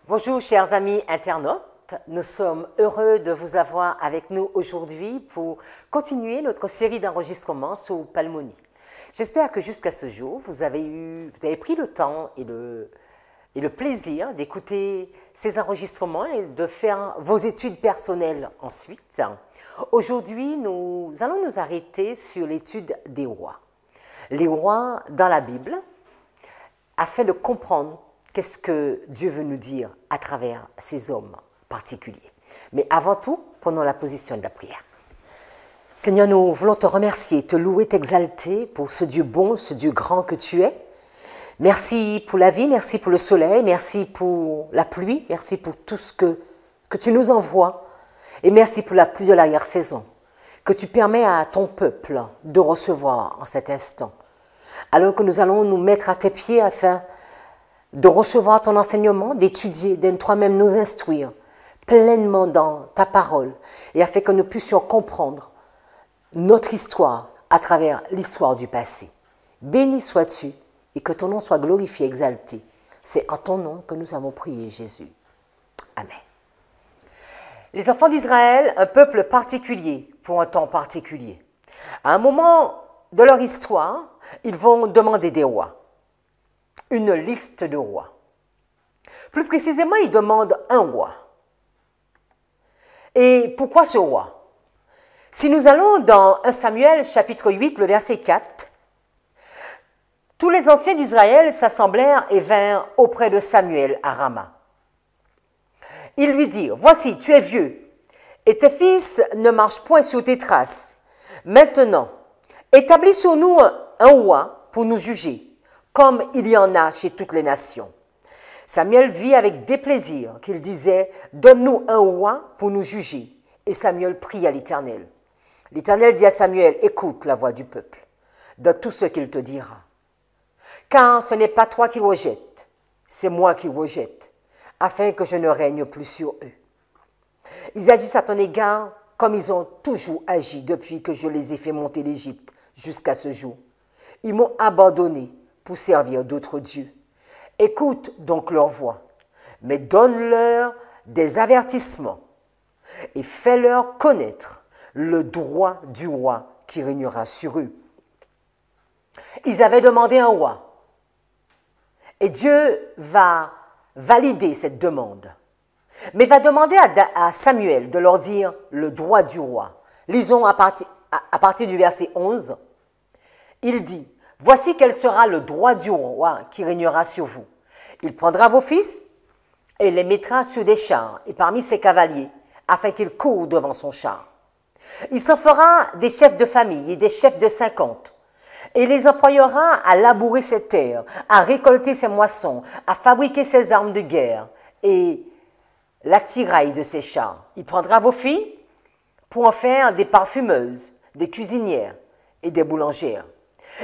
Bonjour chers amis internautes, nous sommes heureux de vous avoir avec nous aujourd'hui pour continuer notre série d'enregistrements sur Palmonie. J'espère que jusqu'à ce jour, vous avez pris le temps et le plaisir d'écouter ces enregistrements et de faire vos études personnelles ensuite. Aujourd'hui, nous allons nous arrêter sur l'étude des rois. Les rois dans la Bible, afin de comprendre qu'est-ce que Dieu veut nous dire à travers ces hommes particuliers. Mais avant tout, prenons la position de la prière. Seigneur, nous voulons te remercier, te louer, t'exalter pour ce Dieu bon, ce Dieu grand que tu es. Merci pour la vie, merci pour le soleil, merci pour la pluie, merci pour tout ce que tu nous envoies. Et merci pour la pluie de l'arrière-saison que tu permets à ton peuple de recevoir en cet instant. Alors que nous allons nous mettre à tes pieds afin de recevoir ton enseignement, d'étudier, d'être toi-même nous instruire pleinement dans ta parole et afin que nous puissions comprendre notre histoire à travers l'histoire du passé. Béni sois-tu et que ton nom soit glorifié, exalté. C'est en ton nom que nous avons prié, Jésus. Amen. Les enfants d'Israël, un peuple particulier pour un temps particulier. À un moment de leur histoire, ils vont demander des rois. Une liste de rois. Plus précisément, ils demandent un roi. Et pourquoi ce roi? Si nous allons dans 1 Samuel chapitre 8, le verset 4, tous les anciens d'Israël s'assemblèrent et vinrent auprès de Samuel à Rama. Ils lui dirent, « Voici, tu es vieux, et tes fils ne marchent point sur tes traces. Maintenant, établis sur nous un roi pour nous juger, comme il y en a chez toutes les nations. » Samuel vit avec déplaisir qu'il disait « Donne-nous un roi pour nous juger. » Et Samuel prie à l'Éternel. L'Éternel dit à Samuel « Écoute la voix du peuple, de tout ce qu'il te dira. Car ce n'est pas toi qu'il rejette, c'est moi qu'il rejette, afin que je ne règne plus sur eux. Ils agissent à ton égard comme ils ont toujours agi depuis que je les ai fait monter d'Égypte jusqu'à ce jour. Ils m'ont abandonné pour servir d'autres dieux. Écoute donc leur voix, mais donne-leur des avertissements et fais-leur connaître le droit du roi qui régnera sur eux. Ils avaient demandé un roi et Dieu va valider cette demande, mais va demander à Samuel de leur dire le droit du roi. Lisons à partir du verset 11. Il dit, « Voici quel sera le droit du roi qui régnera sur vous. Il prendra vos fils et les mettra sur des chars et parmi ses cavaliers, afin qu'ils courent devant son char. Il s'en fera des chefs de famille et des chefs de 50, et les employera à labourer ses terres, à récolter ses moissons, à fabriquer ses armes de guerre et l'attirail de ses chars. Il prendra vos filles pour en faire des parfumeuses, des cuisinières et des boulangères.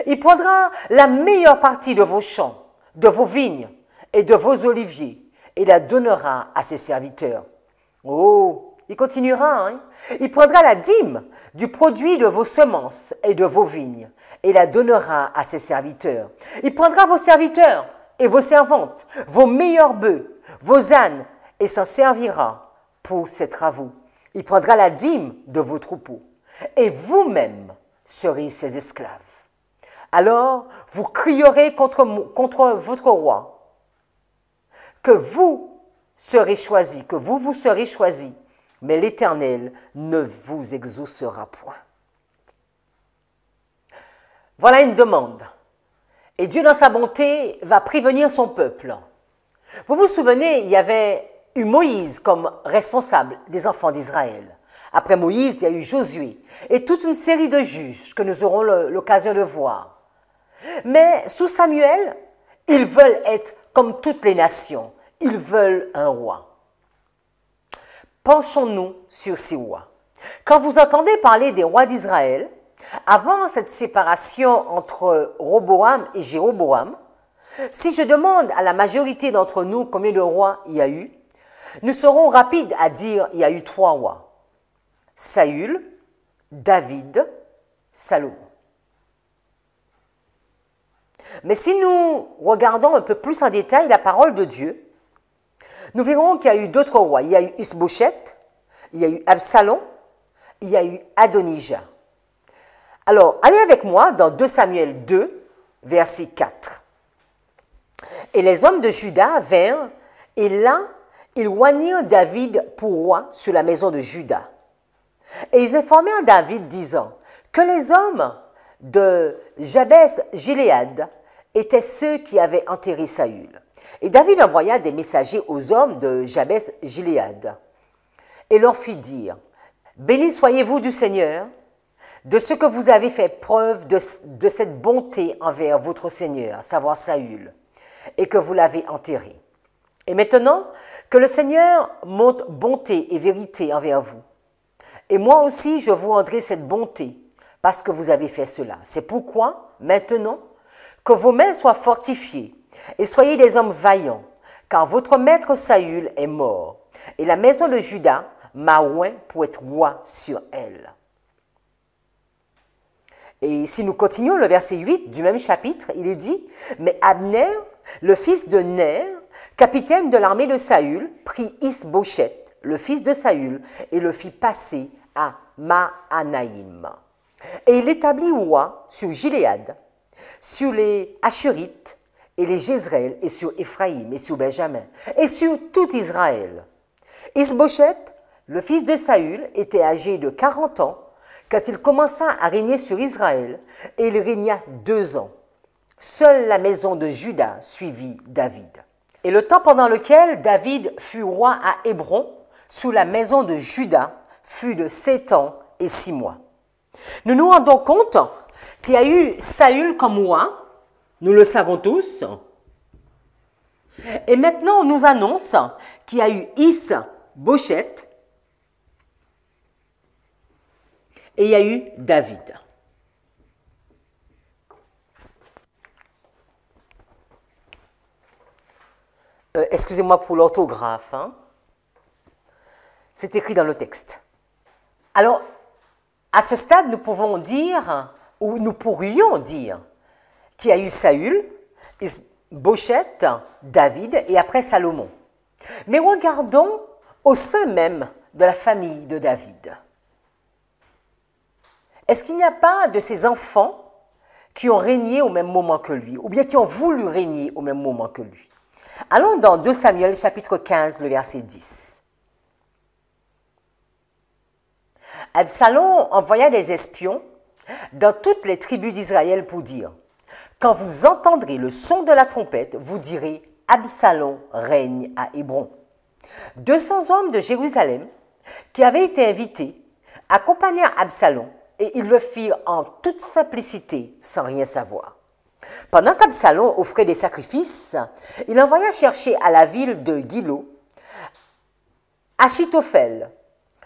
Il prendra la meilleure partie de vos champs, de vos vignes et de vos oliviers, et la donnera à ses serviteurs. » Oh, il continuera, hein? « Il prendra la dîme du produit de vos semences et de vos vignes, et la donnera à ses serviteurs. Il prendra vos serviteurs et vos servantes, vos meilleurs bœufs, vos ânes, et s'en servira pour ses travaux. Il prendra la dîme de vos troupeaux, et vous-même serez ses esclaves. Alors vous crierez contre votre roi, que vous serez choisi, que vous serez choisi, mais l'Éternel ne vous exaucera point. » Voilà une demande. Et Dieu, dans sa bonté, va prévenir son peuple. Vous vous souvenez, il y avait eu Moïse comme responsable des enfants d'Israël. Après Moïse, il y a eu Josué et toute une série de juges que nous aurons l'occasion de voir. Mais sous Samuel, ils veulent être comme toutes les nations. Ils veulent un roi. Penchons-nous sur ces rois. Quand vous entendez parler des rois d'Israël, avant cette séparation entre Roboam et Jéroboam, si je demande à la majorité d'entre nous combien de rois il y a eu, nous serons rapides à dire qu'il y a eu 3 rois. Saül, David, Salomon. Mais si nous regardons un peu plus en détail la parole de Dieu, nous verrons qu'il y a eu d'autres rois. Il y a eu Isboshet, il y a eu Absalom, il y a eu Adonijah. Alors, allez avec moi dans 2 Samuel 2, verset 4. Et les hommes de Juda vinrent, et là, ils oignirent David pour roi sur la maison de Juda. Et ils informèrent David, disant que les hommes de Jabès-Gilead étaient ceux qui avaient enterré Saül. Et David envoya des messagers aux hommes de Jabès-Gilead et leur fit dire, « Bénis soyez-vous du Seigneur, de ce que vous avez fait preuve de cette bonté envers votre Seigneur, à savoir Saül, et que vous l'avez enterré. Et maintenant, que le Seigneur montre bonté et vérité envers vous. Et moi aussi, je vous rendrai cette bonté, parce que vous avez fait cela. C'est pourquoi, maintenant, que vos mains soient fortifiées, et soyez des hommes vaillants, car votre maître Saül est mort, et la maison de Juda m'a oint pour être roi sur elle. » Et si nous continuons le verset 8 du même chapitre, il est dit, « Mais Abner, le fils de Ner, capitaine de l'armée de Saül, prit Isboshet, le fils de Saül, et le fit passer à Mahanaïm. Et il établit roi sur Gilead, sur les Ashurites et les Jezreel, et sur Éphraïm, et sur Benjamin, et sur tout Israël. Isboshet, le fils de Saül, était âgé de 40 ans, quand il commença à régner sur Israël, et il régna 2 ans. Seule la maison de Juda suivit David. Et le temps pendant lequel David fut roi à Hébron, sous la maison de Juda, fut de 7 ans et 6 mois. Nous nous rendons compte qu'il y a eu Saül comme roi, nous le savons tous. Et maintenant, on nous annonce qu'il y a eu Isboshet et il y a eu David. Excusez-moi pour l'orthographe. C'est écrit dans le texte. Alors, à ce stade, nous pouvons dire, ou nous pourrions dire, qu'il y a eu Saül, Isboshet, David et après Salomon. Mais regardons au sein même de la famille de David. Est-ce qu'il n'y a pas de ces enfants qui ont régné au même moment que lui, ou bien qui ont voulu régner au même moment que lui? Allons dans 2 Samuel chapitre 15, le verset 10. Absalom envoya des espions dans toutes les tribus d'Israël pour dire, « Quand vous entendrez le son de la trompette, vous direz, Absalom règne à Hébron. » 200 hommes de Jérusalem, qui avaient été invités, accompagnèrent Absalom, et ils le firent en toute simplicité, sans rien savoir. Pendant qu'Absalom offrait des sacrifices, il envoya chercher à la ville de Gilo Achitophel,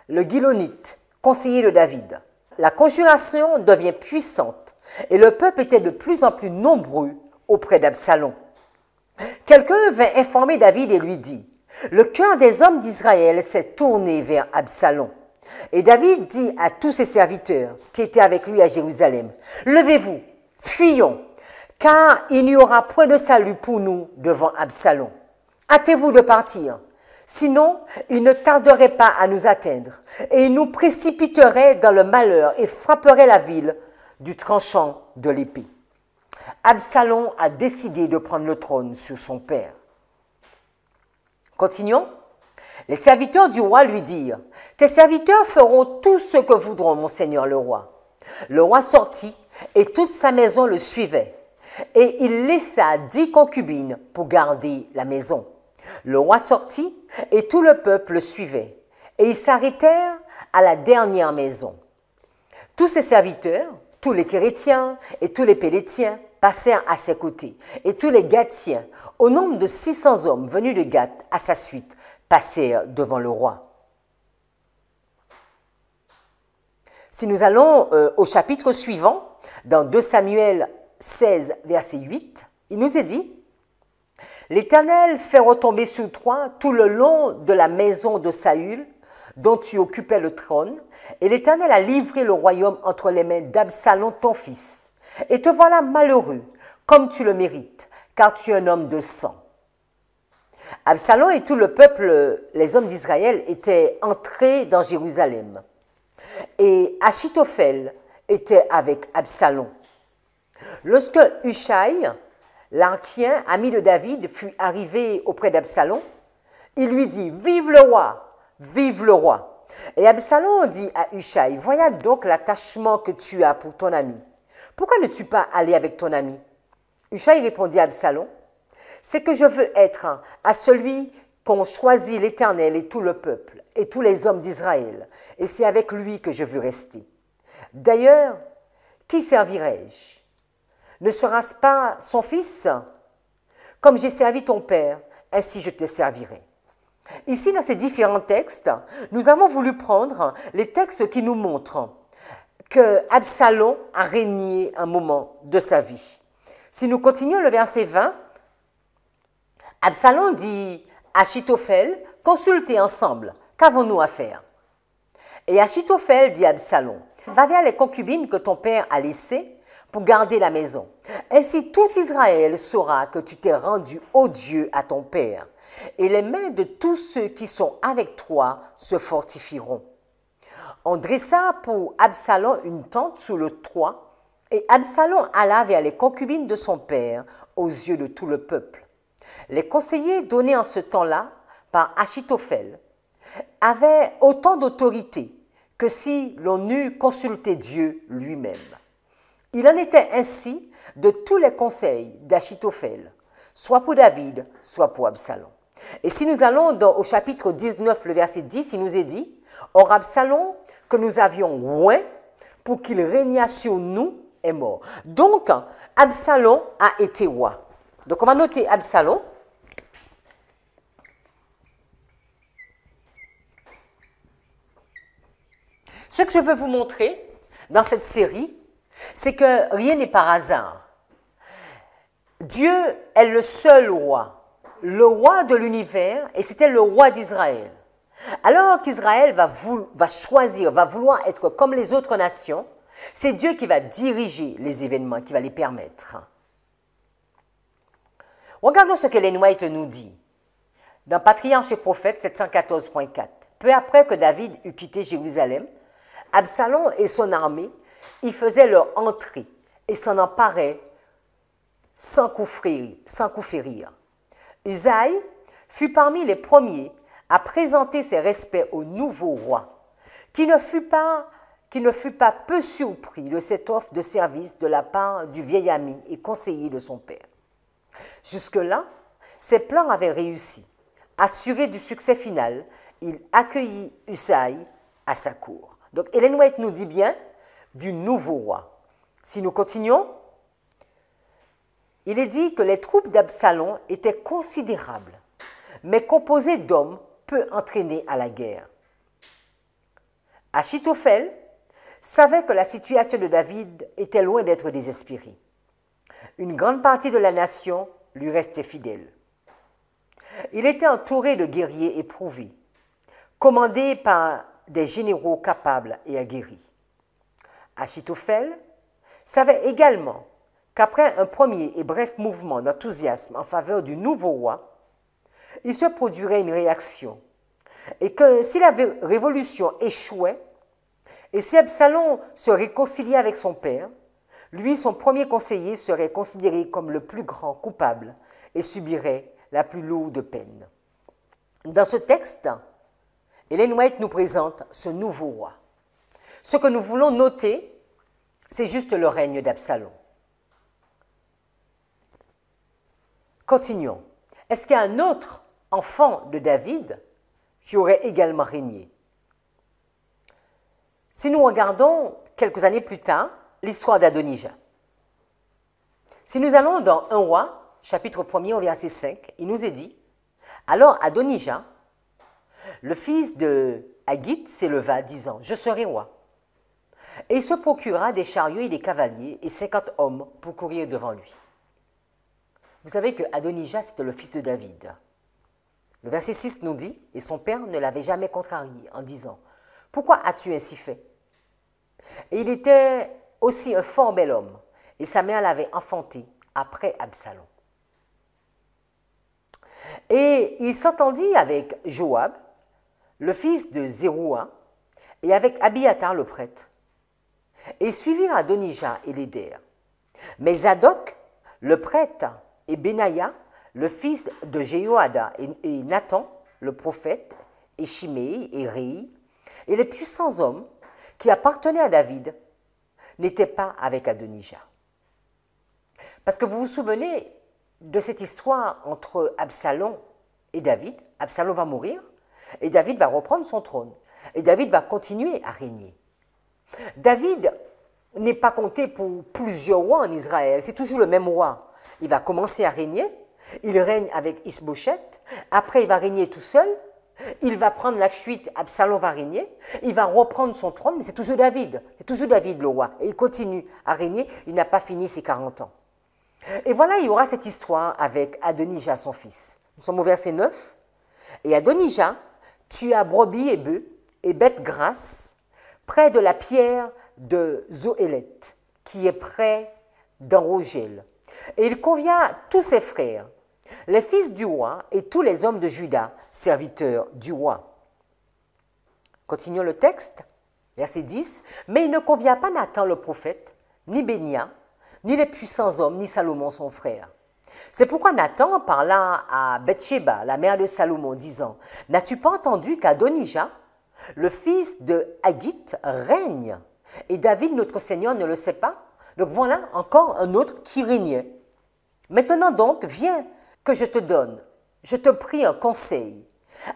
le Gilonite, conseiller de David. La conjuration devient puissante et le peuple était de plus en plus nombreux auprès d'Absalom. Quelqu'un vint informer David et lui dit, « Le cœur des hommes d'Israël s'est tourné vers Absalom. » Et David dit à tous ses serviteurs qui étaient avec lui à Jérusalem, « Levez-vous, fuyons, car il n'y aura point de salut pour nous devant Absalom. Hâtez-vous de partir, sinon il ne tarderait pas à nous atteindre, et il nous précipiterait dans le malheur et frapperait la ville du tranchant de l'épée. » Absalom a décidé de prendre le trône sur son père. Continuons. Les serviteurs du roi lui dirent, « Tes serviteurs feront tout ce que voudront, mon seigneur le roi. » Le roi sortit, et toute sa maison le suivait, et il laissa 10 concubines pour garder la maison. Le roi sortit, et tout le peuple le suivait, et ils s'arrêtèrent à la dernière maison. Tous ses serviteurs, tous les Kérétiens et tous les Pélétiens passèrent à ses côtés, et tous les Gatiens, au nombre de 600 hommes venus de Gath à sa suite, passèrent devant le roi. Si nous allons au chapitre suivant, dans 2 Samuel 16, verset 8, il nous est dit, « L'Éternel fait retomber sur toi tout le long de la maison de Saül, dont tu occupais le trône, et l'Éternel a livré le royaume entre les mains d'Absalom ton fils. Et te voilà malheureux, comme tu le mérites, car tu es un homme de sang. » Absalom et tout le peuple, les hommes d'Israël, étaient entrés dans Jérusalem. Et Achitophel était avec Absalom. Lorsque Hushai, l'Archien, ami de David, fut arrivé auprès d'Absalom, il lui dit « Vive le roi, vive le roi !» Et Absalom dit à Hushai « Voilà donc l'attachement que tu as pour ton ami. Pourquoi ne tu pas aller avec ton ami ?» Hushai répondit à Absalom « C'est que je veux être à celui qu'ont choisi l'Éternel et tout le peuple et tous les hommes d'Israël, et c'est avec lui que je veux rester. D'ailleurs, qui servirai-je? Ne sera-ce pas son fils? Comme j'ai servi ton père, ainsi je te servirai. » Ici, dans ces différents textes, nous avons voulu prendre les textes qui nous montrent que Absalom a régné un moment de sa vie. Si nous continuons le verset 20, Absalom dit à Achitophel, consultez ensemble, qu'avons-nous à faire? Et Achitophel dit à Absalom, va vers les concubines que ton père a laissées pour garder la maison. Ainsi tout Israël saura que tu t'es rendu odieux à ton père, et les mains de tous ceux qui sont avec toi se fortifieront. On dressa pour Absalom une tente sous le toit, et Absalom alla vers les concubines de son père aux yeux de tout le peuple. Les conseillers donnés en ce temps-là par Achitophel avaient autant d'autorité que si l'on eût consulté Dieu lui-même. Il en était ainsi de tous les conseils d'Achitophel, soit pour David, soit pour Absalom. Et si nous allons au chapitre 19, le verset 10, il nous est dit « Or Absalom, que nous avions oint pour qu'il régnât sur nous, est mort. » Donc, Absalom a été roi. Donc, on va noter Absalom. Ce que je veux vous montrer dans cette série, c'est que rien n'est par hasard. Dieu est le seul roi, le roi de l'univers, et c'était le roi d'Israël. Alors qu'Israël va choisir, va vouloir être comme les autres nations, c'est Dieu qui va diriger les événements, qui va les permettre. Regardons ce qu'Ellen White nous dit dans Patriarches et Prophètes 714.4. Peu après que David eut quitté Jérusalem, Absalom et son armée y faisaient leur entrée et s'en emparaient sans coup férir. Usaï fut parmi les premiers à présenter ses respects au nouveau roi, qui ne fut pas peu surpris de cette offre de service de la part du vieil ami et conseiller de son père. Jusque-là, ses plans avaient réussi. Assuré du succès final, il accueillit Usaï à sa cour. Donc, Ellen White nous dit bien du nouveau roi. Si nous continuons, il est dit que les troupes d'Absalom étaient considérables, mais composées d'hommes peu entraînés à la guerre. Achitophel savait que la situation de David était loin d'être désespérée. Une grande partie de la nation lui restait fidèle. Il était entouré de guerriers éprouvés, commandés par des généraux capables et aguerris. Achitophel savait également qu'après un premier et bref mouvement d'enthousiasme en faveur du nouveau roi, il se produirait une réaction et que si la révolution échouait et si Absalom se réconciliait avec son père, lui, son premier conseiller, serait considéré comme le plus grand coupable et subirait la plus lourde peine. Dans ce texte, Ellen White nous présente ce nouveau roi. Ce que nous voulons noter, c'est juste le règne d'Absalom. Continuons. Est-ce qu'il y a un autre enfant de David qui aurait également régné? Si nous regardons quelques années plus tard, l'histoire d'Adonijah. Si nous allons dans 1 Roi, chapitre 1er au verset 5, il nous est dit « Alors Adonijah, le fils de Haggith, s'éleva, disant « Je serai roi. » Et il se procura des chariots et des cavaliers et 50 hommes pour courir devant lui. Vous savez que Adonijah, c'était le fils de David. Le verset 6 nous dit « Et son père ne l'avait jamais contrarié en disant « Pourquoi as-tu ainsi fait ?» Et il était aussi un fort bel homme, et sa mère l'avait enfanté après Absalom. Et il s'entendit avec Joab, le fils de Zéroua, et avec Abiatar le prêtre. Et suivirent Adonijah et l'aidèrent. Mais Zadok, le prêtre, et Benaïa, le fils de Jéhoada, et Nathan, le prophète, et Shimei, et Réi, et les puissants hommes qui appartenaient à David, n'étaient pas avec Adonijah. Parce que vous vous souvenez de cette histoire entre Absalom et David. Absalom va mourir, et David va reprendre son trône. Et David va continuer à régner. David n'est pas compté pour plusieurs rois en Israël, c'est toujours le même roi. Il va commencer à régner, il règne avec Ishbosheth, après il va régner tout seul, il va prendre la fuite, Absalom va régner, il va reprendre son trône, mais c'est toujours David le roi, et il continue à régner, il n'a pas fini ses 40 ans. Et voilà, il y aura cette histoire avec Adonijah, son fils. Nous sommes au verset 9. Et Adonijah tua brebis et bœufs et bêtes grasses près de la pierre de Zoélet, qui est près d'Enrogel. Et il convia tous ses frères, les fils du roi et tous les hommes de Juda, serviteurs du roi. Continuons le texte, verset 10. Mais il ne convia pas Nathan le prophète, ni Bénia, ni les puissants hommes, ni Salomon son frère. C'est pourquoi Nathan parla à Bathsheba, la mère de Salomon, disant « N'as-tu pas entendu qu'Adonijah, le fils de Haggith, règne, et David, notre Seigneur, ne le sait pas ?» Donc voilà encore un autre qui régnait. Maintenant donc, viens que je te donne, je te prie un conseil,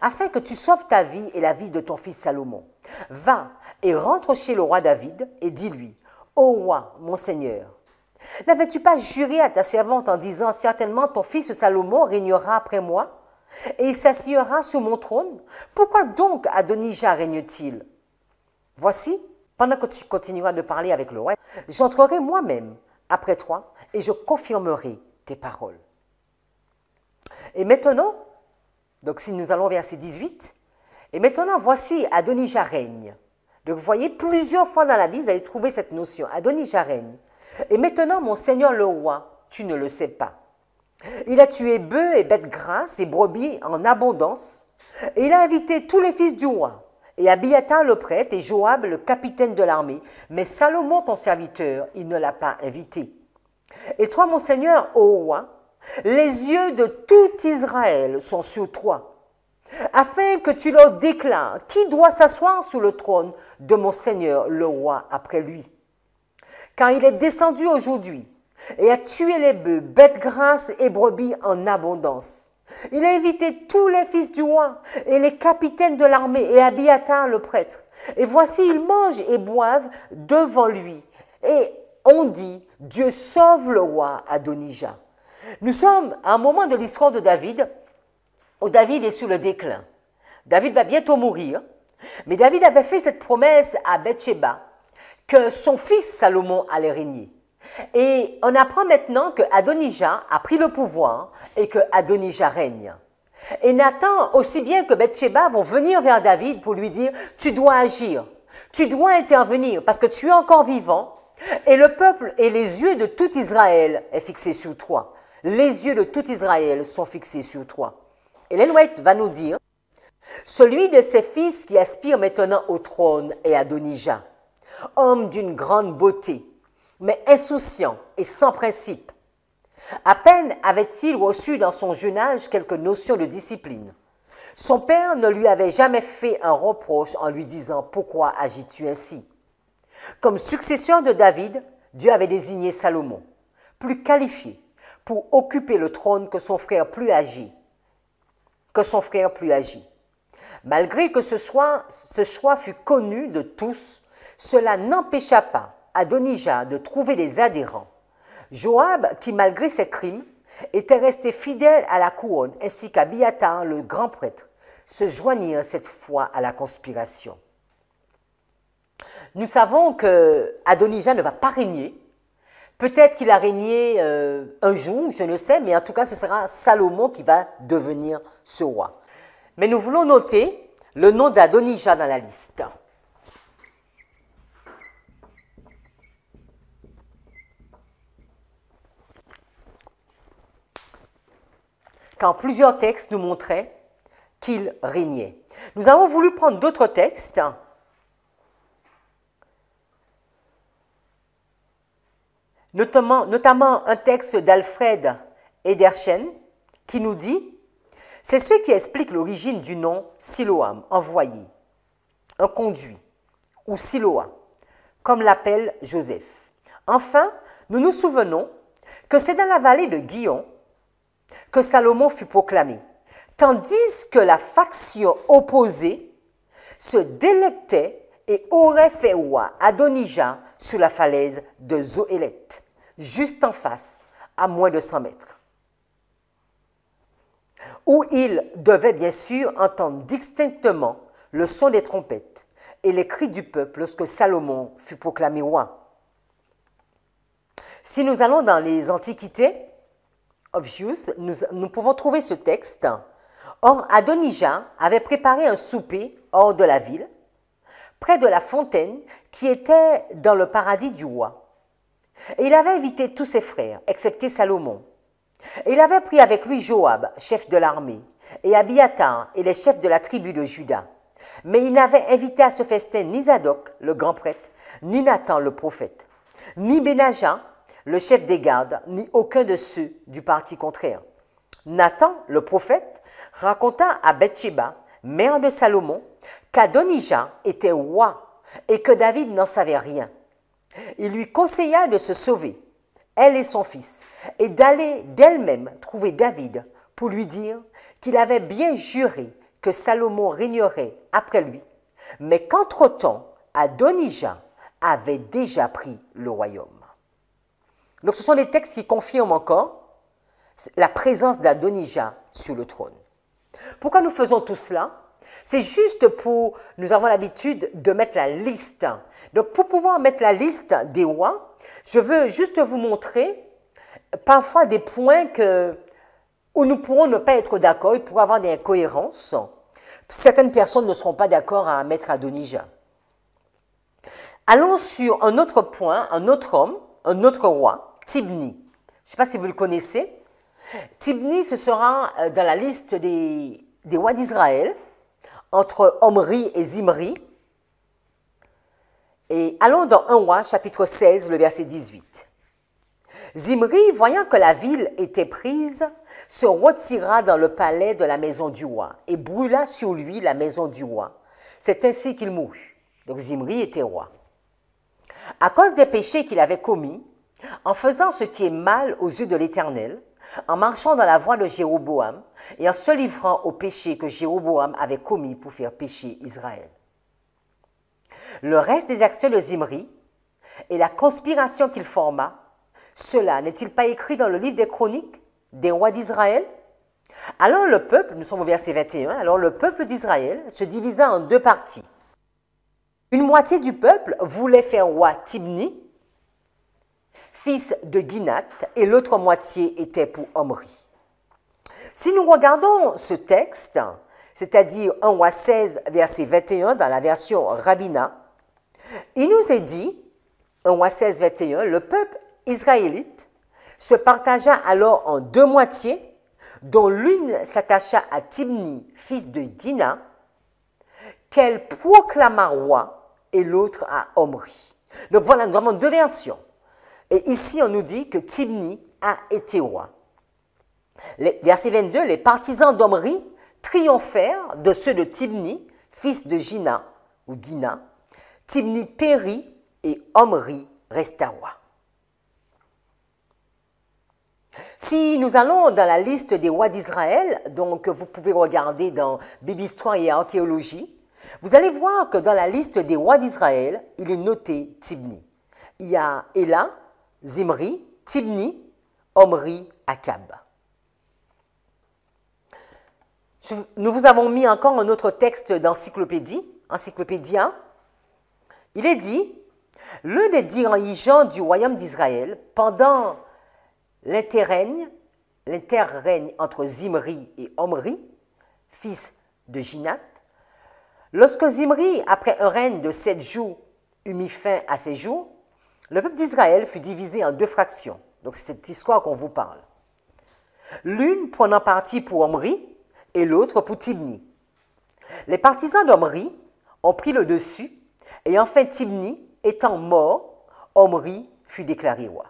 afin que tu sauves ta vie et la vie de ton fils Salomon. Va et rentre chez le roi David et dis-lui « Ô roi, mon Seigneur, n'avais-tu pas juré à ta servante en disant « Certainement ton fils Salomon régnera après moi, et il s'assiera sur mon trône? Pourquoi donc Adonijah règne-t-il? Voici, pendant que tu continueras de parler avec le roi, j'entrerai moi-même après toi, et je confirmerai tes paroles. » Et maintenant, donc si nous allons au verset 18, et maintenant voici Adonijah règne. Donc vous voyez, plusieurs fois dans la Bible, vous allez trouver cette notion, Adonijah règne. Et maintenant, mon Seigneur le roi, tu ne le sais pas. Il a tué bœufs et bêtes grasses et brebis en abondance, et il a invité tous les fils du roi, et Abiatar le prêtre et Joab le capitaine de l'armée, mais Salomon ton serviteur, il ne l'a pas invité. Et toi, mon Seigneur, ô roi, les yeux de tout Israël sont sur toi, afin que tu leur déclares qui doit s'asseoir sur le trône de mon Seigneur le roi après lui. Car il est descendu aujourd'hui et a tué les bœufs, bêtes grasses et brebis en abondance. Il a invité tous les fils du roi et les capitaines de l'armée et Abiatar le prêtre. Et voici, ils mangent et boivent devant lui. Et on dit, Dieu sauve le roi Adonijah. Nous sommes à un moment de l'histoire de David où David est sur le déclin. David va bientôt mourir, mais David avait fait cette promesse à Bathsheba que son fils Salomon allait régner. Et on apprend maintenant que Adonijah a pris le pouvoir et que Adonijah règne. Et Nathan, aussi bien que Bathsheba, vont venir vers David pour lui dire « Tu dois agir, tu dois intervenir parce que tu es encore vivant et le peuple et les yeux de tout Israël est fixé sur toi. Les yeux de tout Israël sont fixés sur toi. » Ellen White va nous dire « Celui de ses fils qui aspire maintenant au trône est Adonijah, homme d'une grande beauté, mais insouciant et sans principe. À peine avait-il reçu dans son jeune âge quelques notions de discipline. Son père ne lui avait jamais fait un reproche en lui disant « Pourquoi agis-tu ainsi ?» Comme successeur de David, Dieu avait désigné Salomon, plus qualifié pour occuper le trône que son frère plus âgé. Malgré que ce choix fut connu de tous, cela n'empêcha pas Adonijah de trouver des adhérents. Joab, qui malgré ses crimes, était resté fidèle à la couronne, ainsi qu'Abiatar, le grand prêtre, se joignirent cette fois à la conspiration. Nous savons que Adonijah ne va pas régner. Peut-être qu'il a régné un jour, je ne sais, mais en tout cas, ce sera Salomon qui va devenir ce roi. Mais nous voulons noter le nom d'Adonijah dans la liste. quand plusieurs textes nous montraient qu'il régnait. Nous avons voulu prendre d'autres textes, notamment un texte d'Alfred Edershen qui nous dit « C'est ce qui explique l'origine du nom Siloam, envoyé, un conduit, ou Siloa, comme l'appelle Joseph. Enfin, nous nous souvenons que c'est dans la vallée de Gihon que Salomon fut proclamé, tandis que la faction opposée se délectait et aurait fait roi Adonijah sur la falaise de Zohélet, juste en face, à moins de 100 mètres, où il devait bien sûr entendre distinctement le son des trompettes et les cris du peuple lorsque Salomon fut proclamé roi. Si nous allons dans les Antiquités of Jews, nous pouvons trouver ce texte. Or, Adonijah avait préparé un souper hors de la ville, près de la fontaine qui était dans le paradis du roi. Et il avait invité tous ses frères, excepté Salomon. Et il avait pris avec lui Joab, chef de l'armée, et Abiathar et les chefs de la tribu de Juda. Mais il n'avait invité à ce festin ni Zadok, le grand prêtre, ni Nathan, le prophète, ni Benaja, le chef des gardes, ni aucun de ceux du parti contraire. Nathan, le prophète, raconta à Bathsheba, mère de Salomon, qu'Adonijah était roi et que David n'en savait rien. Il lui conseilla de se sauver, elle et son fils, et d'aller d'elle-même trouver David pour lui dire qu'il avait bien juré que Salomon régnerait après lui, mais qu'entre-temps, Adonijah avait déjà pris le royaume. Donc ce sont des textes qui confirment encore la présence d'Adonijah sur le trône. Pourquoi nous faisons tout cela? C'est juste pour, nous avons l'habitude de mettre la liste. Donc pour pouvoir mettre la liste des rois, je veux juste vous montrer parfois des points où nous pourrons ne pas être d'accord, il pourrait y avoir des incohérences. Certaines personnes ne seront pas d'accord à mettre Adonijah. Allons sur un autre point, un autre homme, un autre roi, Tibni. Je ne sais pas si vous le connaissez. Tibni, ce sera dans la liste des rois d'Israël, entre Omri et Zimri. Et allons dans 1 roi, chapitre 16, le verset 18. Zimri, voyant que la ville était prise, se retira dans le palais de la maison du roi et brûla sur lui la maison du roi. C'est ainsi qu'il mourut. Donc Zimri était roi. À cause des péchés qu'il avait commis, en faisant ce qui est mal aux yeux de l'Éternel, en marchant dans la voie de Jéroboam et en se livrant aux péchés que Jéroboam avait commis pour faire pécher Israël. Le reste des actions de Zimri et la conspiration qu'il forma, cela n'est-il pas écrit dans le livre des chroniques des rois d'Israël? Alors le peuple, nous sommes au verset 21, alors le peuple d'Israël se divisa en deux parties. Une moitié du peuple voulait faire roi Tibni, fils de Ginath, et l'autre moitié était pour Omri. Si nous regardons ce texte, c'est-à-dire 1 roi 16, verset 21 dans la version Rabbina, il nous est dit, 1 roi 16, 21, le peuple israélite se partagea alors en deux moitiés, dont l'une s'attacha à Tibni, fils de Gina, qu'elle proclama roi, et l'autre à Omri. Donc voilà, nous avons deux versions. Et ici, on nous dit que Tibni a été roi. Verset 22, les partisans d'Omri triomphèrent de ceux de Tibni, fils de Gina, ou Gina. Tibni périt et Omri resta roi. Si nous allons dans la liste des rois d'Israël, donc vous pouvez regarder dans Bible Histoire et Archéologie, vous allez voir que dans la liste des rois d'Israël, il est noté Tibni. Il y a Éla, Zimri, Tibni, Omri, Akab. Nous vous avons mis encore un autre texte d'Encyclopédia. Il est dit, l'un des dirigeants du royaume d'Israël, pendant l'interrègne entre Zimri et Omri, fils de Ginath, lorsque Zimri, après un règne de 7 jours, eut mis fin à ses jours, le peuple d'Israël fut divisé en deux fractions. Donc c'est cette histoire qu'on vous parle. l'une prenant parti pour Omri et l'autre pour Tibni. Les partisans d'Omri ont pris le dessus, et enfin Tibni étant mort, Omri fut déclaré roi.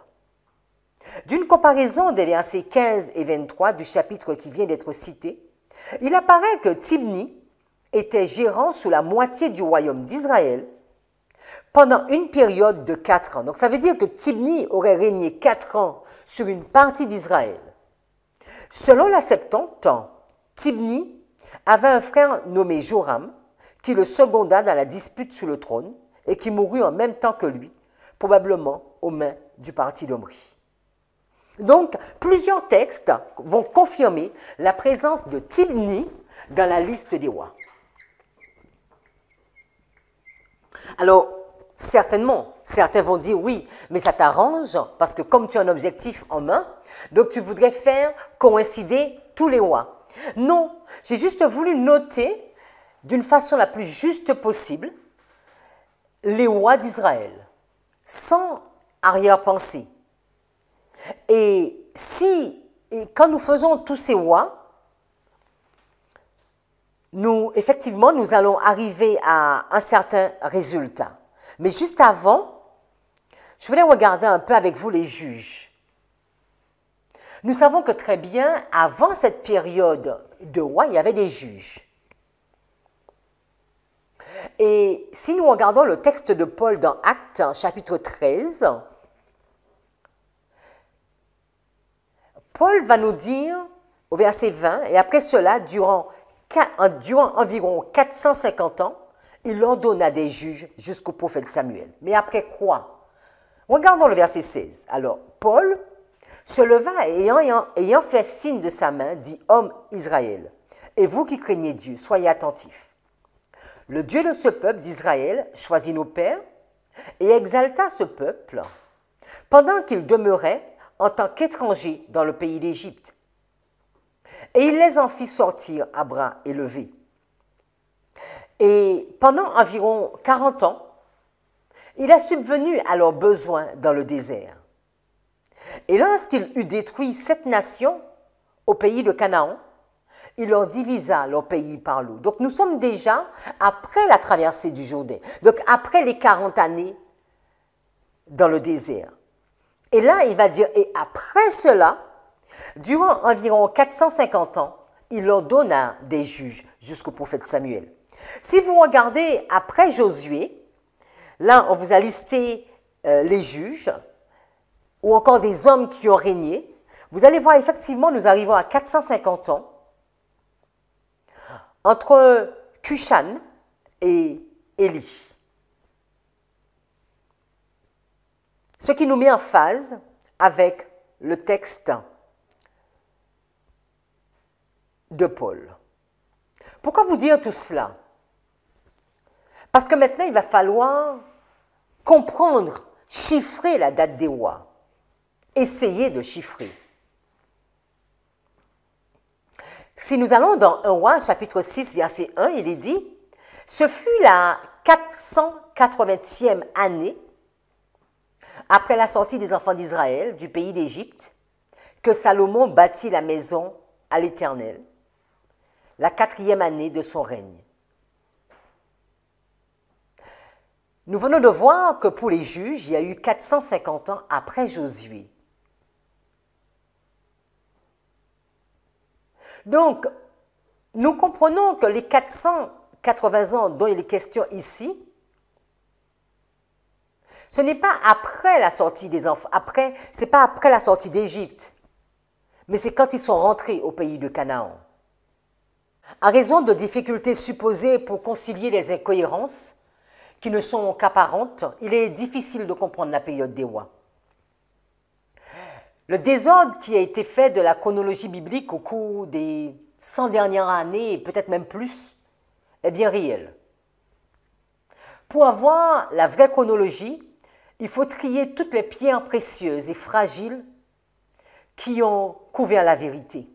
D'une comparaison des versets 15 et 23 du chapitre qui vient d'être cité, il apparaît que Tibni était gérant sous la moitié du royaume d'Israël pendant une période de 4 ans. Donc ça veut dire que Tibni aurait régné 4 ans sur une partie d'Israël. Selon la Septante, Tibni avait un frère nommé Joram qui le seconda dans la dispute sur le trône et qui mourut en même temps que lui, probablement aux mains du parti d'Omri. Donc, plusieurs textes vont confirmer la présence de Tibni dans la liste des rois. Alors, certainement, certains vont dire oui, mais ça t'arrange parce que comme tu as un objectif en main, donc tu voudrais faire coïncider tous les rois. Non, j'ai juste voulu noter d'une façon la plus juste possible les rois d'Israël, sans arrière-pensée. Et quand nous faisons tous ces rois, effectivement, nous allons arriver à un certain résultat. Mais juste avant, je voulais regarder un peu avec vous les juges. Nous savons que très bien, avant cette période de rois, il y avait des juges. Et si nous regardons le texte de Paul dans Actes, chapitre 13, Paul va nous dire au verset 20, et après cela, durant environ 450 ans, il ordonna des juges jusqu'au prophète Samuel. Mais après quoi? Regardons le verset 16. Alors, Paul se leva et ayant fait signe de sa main, dit, « Homme Israël, et vous qui craignez Dieu, soyez attentifs. Le Dieu de ce peuple d'Israël choisit nos pères et exalta ce peuple pendant qu'il demeurait en tant qu'étrangers dans le pays d'Égypte. Et il les en fit sortir à bras élevés. Et pendant environ 40 ans, il a subvenu à leurs besoins dans le désert. Et lorsqu'il eut détruit 7 nations au pays de Canaan, il leur divisa leur pays par l'eau. Donc nous sommes déjà après la traversée du Jourdain, donc après les 40 années dans le désert. Et là, il va dire, et après cela, durant environ 450 ans, il leur donna des juges jusqu'au prophète Samuel. Si vous regardez après Josué, là, on vous a listé les juges, ou encore des hommes qui ont régné. Vous allez voir, effectivement, nous arrivons à 450 ans, entre Cushan et Élie. Ce qui nous met en phase avec le texte de Paul. Pourquoi vous dire tout cela? Parce que maintenant, il va falloir comprendre, chiffrer la date des rois. Essayer de chiffrer. Si nous allons dans 1 Roi, chapitre 6, verset 1, il est dit « Ce fut la 480e année après la sortie des enfants d'Israël du pays d'Égypte que Salomon bâtit la maison à l'Éternel, la 4e année de son règne. » Nous venons de voir que pour les juges, il y a eu 450 ans après Josué. Donc, nous comprenons que les 480 ans dont il est question ici, ce n'est pas après la sortie des enfants, ce n'est pas après la sortie d'Égypte, mais c'est quand ils sont rentrés au pays de Canaan. À raison de difficultés supposées pour concilier les incohérences qui ne sont qu'apparentes, il est difficile de comprendre la période des rois. Le désordre qui a été fait de la chronologie biblique au cours des 100 dernières années, et peut-être même plus, est bien réel. Pour avoir la vraie chronologie, il faut trier toutes les pierres précieuses et fragiles qui ont couvert la vérité.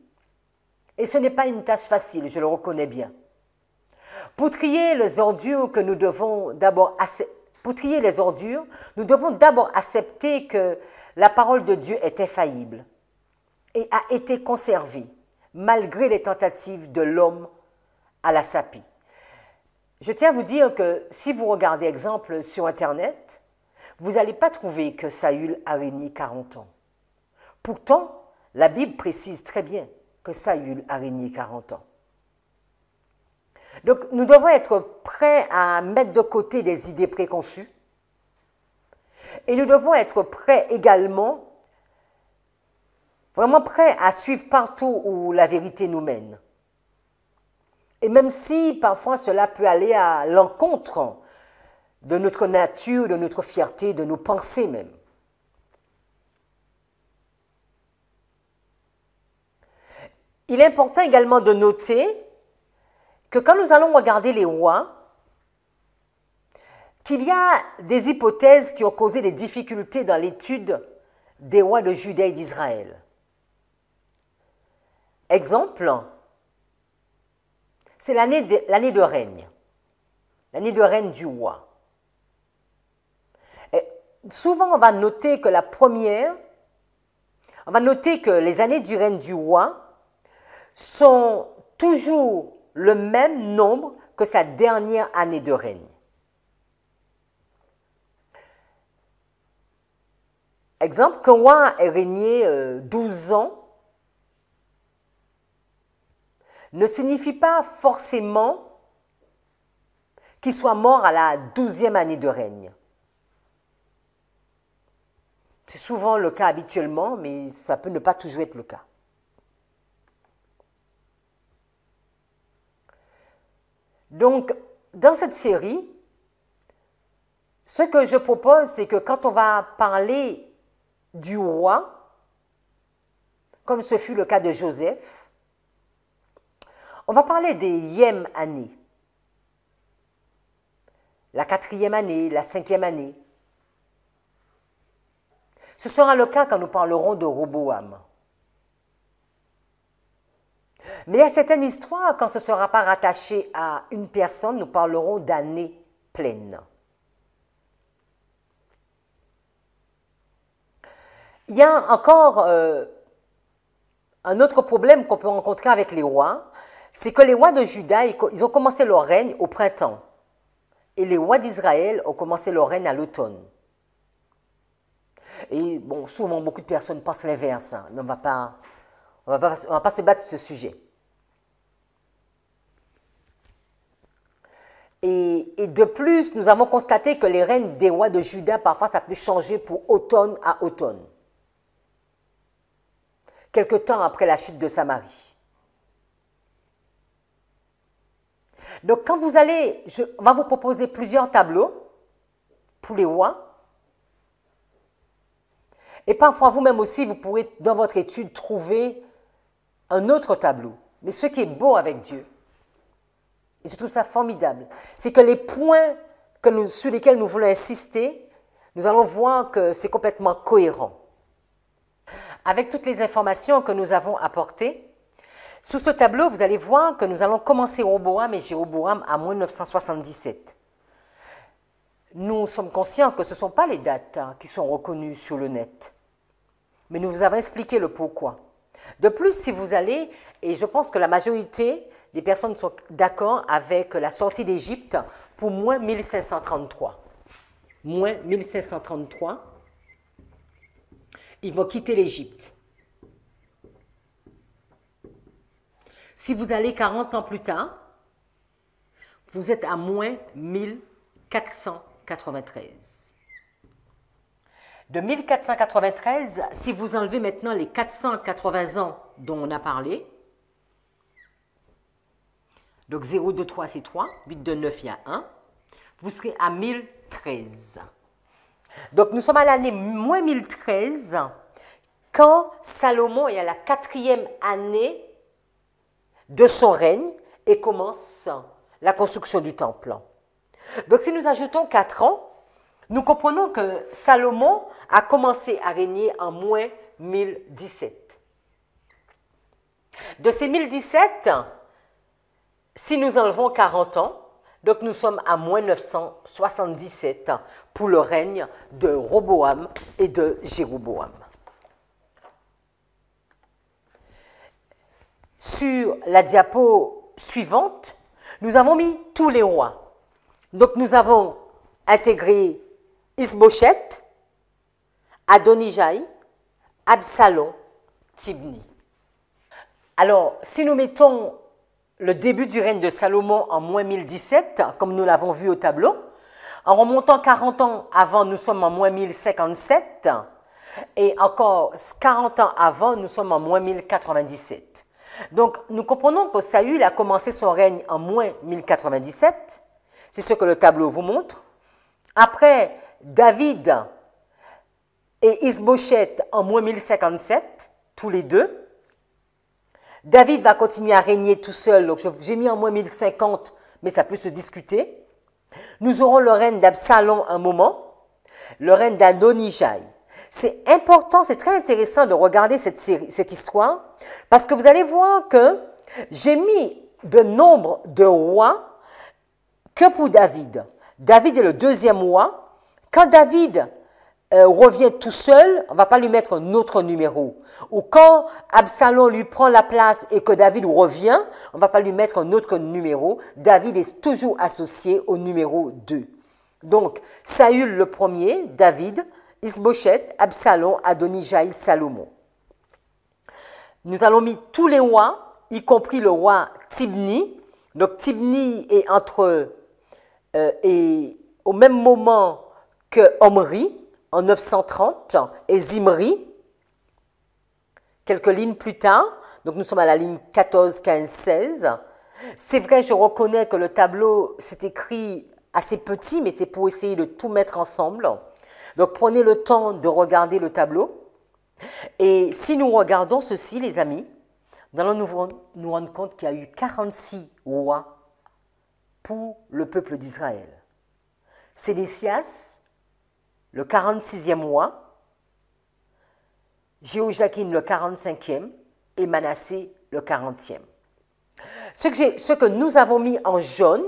Et ce n'est pas une tâche facile, je le reconnais bien. Pour trier les ordures, nous devons d'abord accepter que la parole de Dieu est infaillible et a été conservé malgré les tentatives de l'homme à la sapie. Je tiens à vous dire que si vous regardez, exemple, sur Internet, vous n'allez pas trouver que Saül a régné 40 ans. Pourtant, la Bible précise très bien que Saül a régné 40 ans. Donc, nous devons être prêts à mettre de côté des idées préconçues et nous devons être prêts également, vraiment prêts à suivre partout où la vérité nous mène. Et même si parfois cela peut aller à l'encontre de notre nature, de notre fierté, de nos pensées même. Il est important également de noter que quand nous allons regarder les rois, qu'il y a des hypothèses qui ont causé des difficultés dans l'étude des rois de Juda et d'Israël. Exemple, c'est l'année de règne, l'année de règne du roi. Et souvent, on va noter que les années du règne du roi sont toujours le même nombre que sa dernière année de règne. Exemple, qu'un roi ait régné 12 ans ne signifie pas forcément qu'il soit mort à la 12e année de règne. C'est souvent le cas habituellement, mais ça peut ne pas toujours être le cas. Donc, dans cette série, ce que je propose, c'est que quand on va parler du roi, comme ce fut le cas de Joseph, on va parler des yème années, la 4e année, la 5e année. Ce sera le cas quand nous parlerons de Roboam. Mais il y a certaines histoires, quand ce ne sera pas rattaché à une personne, nous parlerons d'années pleines. Il y a encore un autre problème qu'on peut rencontrer avec les rois, c'est que les rois de Juda, ils ont commencé leur règne au printemps. Et les rois d'Israël ont commencé leur règne à l'automne. Et bon, souvent, beaucoup de personnes pensent l'inverse, hein, mais on ne va pas se battre sur ce sujet. Et de plus, nous avons constaté que les règnes des rois de Juda, parfois, ça peut changer pour automne à automne. Quelque temps après la chute de Samarie. Donc, quand vous allez, on va vous proposer plusieurs tableaux pour les rois. Et parfois, vous-même aussi, vous pourrez, dans votre étude, trouver un autre tableau. Mais ce qui est beau avec Dieu, et je trouve ça formidable, c'est que les points sur lesquels nous voulons insister, nous allons voir que c'est complètement cohérent. Avec toutes les informations que nous avons apportées, sous ce tableau, vous allez voir que nous allons commencer Roboam et Jéroboam à moins 977. Nous sommes conscients que ce ne sont pas les dates qui sont reconnues sur le net. Mais nous vous avons expliqué le pourquoi. De plus, si vous allez, et je pense que la majorité des personnes sont d'accord avec la sortie d'Égypte pour moins 1533. Moins 1533, ils vont quitter l'Égypte. Si vous allez 40 ans plus tard, vous êtes à moins 1493. De 1493, si vous enlevez maintenant les 480 ans dont on a parlé, donc 0, 2, 3, c'est 3, 8, 2, 9, il y a 1, vous serez à 1013. Donc nous sommes à l'année moins 1013, quand Salomon est à la 4e année de son règne et commence la construction du temple. Donc si nous ajoutons 4 ans, nous comprenons que Salomon a commencé à régner en moins 1017. De ces 1017, si nous enlevons 40 ans, donc nous sommes à moins 977 pour le règne de Roboam et de Jéroboam. sur la diapo suivante, nous avons mis tous les rois. Donc nous avons intégré Isbosheth, Adonijah, Absalom, Tibni. Alors, si nous mettons le début du règne de Salomon en moins 1017, comme nous l'avons vu au tableau, en remontant 40 ans avant, nous sommes en moins 1057, et encore 40 ans avant, nous sommes en moins 1097. Donc, nous comprenons que Saül a commencé son règne en moins 1097, c'est ce que le tableau vous montre. Après, David et Isbosheth en moins 1057, tous les deux. David va continuer à régner tout seul, donc j'ai mis en moins 1050, mais ça peut se discuter. Nous aurons le règne d'Absalom un moment, le règne d'Adonijah. C'est important, c'est très intéressant de regarder cette histoire, parce que vous allez voir que j'ai mis de nombre de rois que pour David. David est le deuxième roi. Quand David revient tout seul, on ne va pas lui mettre un autre numéro. Ou quand Absalom lui prend la place et que David revient, on ne va pas lui mettre un autre numéro. David est toujours associé au numéro 2. Donc, Saül le premier, David, Isbosheth, Absalom, Adonijah, Salomon. Nous allons mis tous les rois, y compris le roi Tibni. Donc, Tibni est au même moment que Omri, en 930, et Zimri, quelques lignes plus tard. Donc, nous sommes à la ligne 14, 15, 16. C'est vrai, je reconnais que le tableau, c'est écrit assez petit, mais c'est pour essayer de tout mettre ensemble. Donc, prenez le temps de regarder le tableau. Et si nous regardons ceci, les amis, nous allons nous rendre compte qu'il y a eu 46 rois pour le peuple d'Israël. Sédécias, le 46e roi, Jéhoiakim le 45e et Manassé le 40e. Ce que nous avons mis en jaune,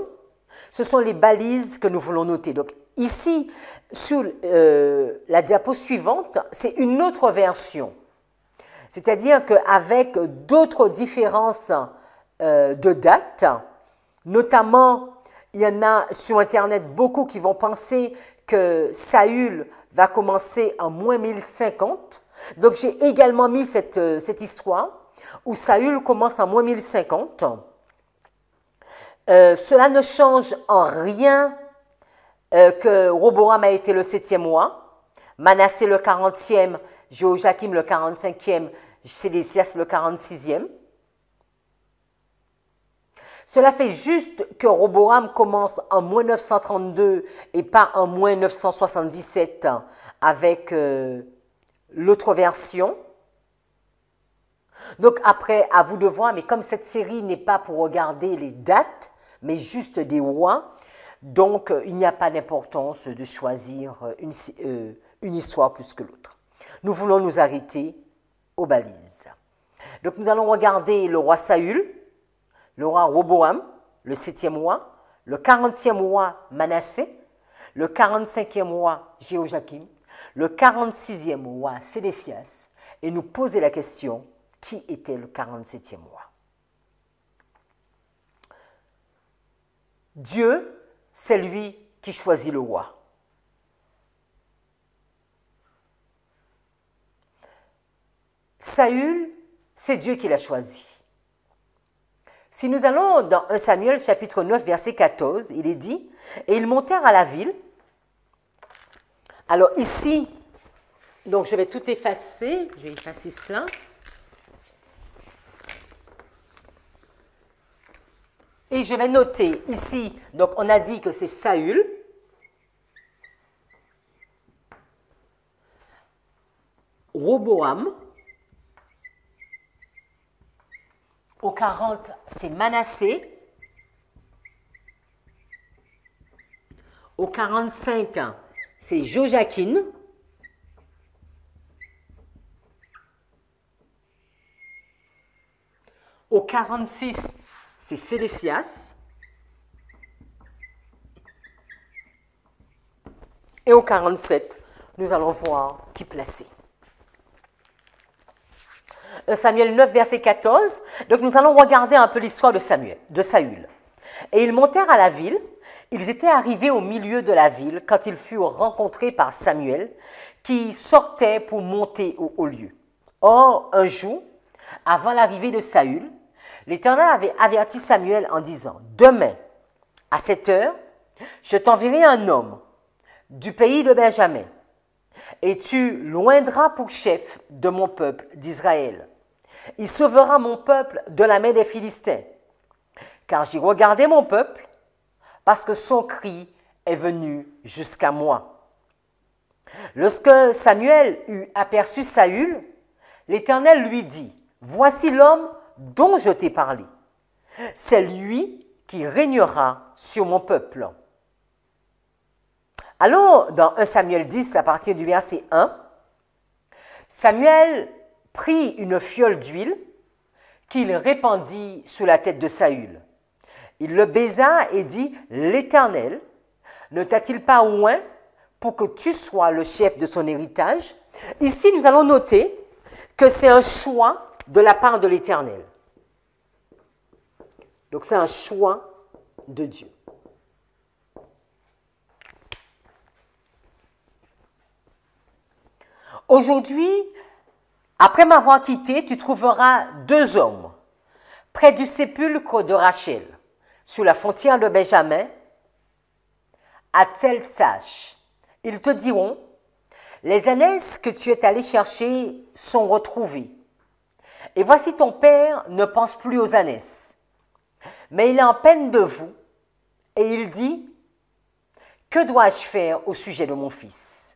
ce sont les balises que nous voulons noter. Donc ici, sur la diapo suivante, c'est une autre version. C'est-à-dire qu'avec d'autres différences de dates, notamment, il y en a sur Internet beaucoup qui vont penser que Saül va commencer en moins 1050. Donc j'ai également mis cette histoire où Saül commence en moins 1050. Cela ne change en rien que Roboam a été le 7e roi, Manassé le 40e, Jéhoiakim le 45e, Sédécias le 46e. Cela fait juste que Roboam commence en moins 932 et pas en moins 977 avec l'autre version. Donc après, à vous de voir, mais comme cette série n'est pas pour regarder les dates, mais juste des rois, donc il n'y a pas d'importance de choisir une histoire plus que l'autre. Nous voulons nous arrêter aux balises. Donc nous allons regarder le roi Saül, le roi Roboam, le 7e roi, le 40e roi Manassé, le 45e roi Jéhoiakim, le 46e roi Sédécias, et nous poser la question, qui était le 47e roi? Dieu, c'est lui qui choisit le roi. Saül, c'est Dieu qui l'a choisi. Si nous allons dans 1 Samuel chapitre 9 verset 14, il est dit « Et ils montèrent à la ville ». Alors ici, donc je vais tout effacer, je vais effacer cela. Et je vais noter ici, donc on a dit que c'est Saül. Roboam. Au 40, c'est Manassé. Au 45, c'est Joachim. Au 46, c'est Sédécias. Et au 47, nous allons voir qui placer. Samuel 9, verset 14. Donc nous allons regarder un peu l'histoire de Saül. Et ils montèrent à la ville. Ils étaient arrivés au milieu de la ville quand ils furent rencontrés par Samuel, qui sortait pour monter au lieu. Or, un jour, avant l'arrivée de Saül, l'Éternel avait averti Samuel en disant, « Demain, à cette heure, je t'enverrai un homme du pays de Benjamin, et tu loindras pour chef de mon peuple d'Israël. Il sauvera mon peuple de la main des Philistins, car j'ai regardé mon peuple, parce que son cri est venu jusqu'à moi. » Lorsque Samuel eut aperçu Saül, l'Éternel lui dit, « Voici l'homme dont je t'ai parlé. C'est lui qui régnera sur mon peuple. » Allons dans 1 Samuel 10 à partir du verset 1. Samuel prit une fiole d'huile qu'il répandit sous la tête de Saül. Il le baisa et dit, « L'Éternel ne t'a-t-il pas oint pour que tu sois le chef de son héritage ?» Ici, nous allons noter que c'est un choix de la part de l'Éternel. Donc, c'est un choix de Dieu. Aujourd'hui, après m'avoir quitté, tu trouveras 2 hommes près du sépulcre de Rachel, sous la frontière de Benjamin, à Tseltsash. Ils te diront, « Les ânesses que tu es allé chercher sont retrouvées. Et voici ton père ne pense plus aux ânesses. Mais il est en peine de vous, et il dit, « Que dois-je faire au sujet de mon fils ?»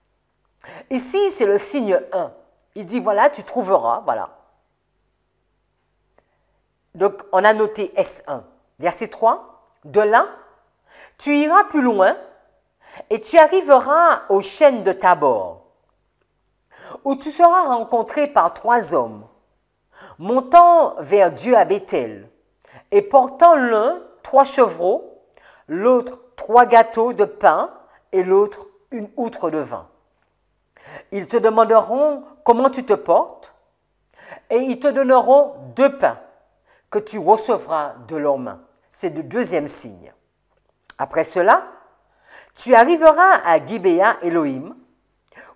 Ici, c'est le signe 1. Il dit, voilà, tu trouveras, voilà. Donc, on a noté S1. Verset 3. De là, tu iras plus loin et tu arriveras aux chênes de Tabor, où tu seras rencontré par 3 hommes, montant vers Dieu à Béthel, et portant l'un 3 chevreaux, l'autre 3 gâteaux de pain et l'autre une outre de vin. Ils te demanderont comment tu te portes et ils te donneront 2 pains que tu recevras de leurs mains. C'est le 2e signe. Après cela, tu arriveras à Gibéa Elohim,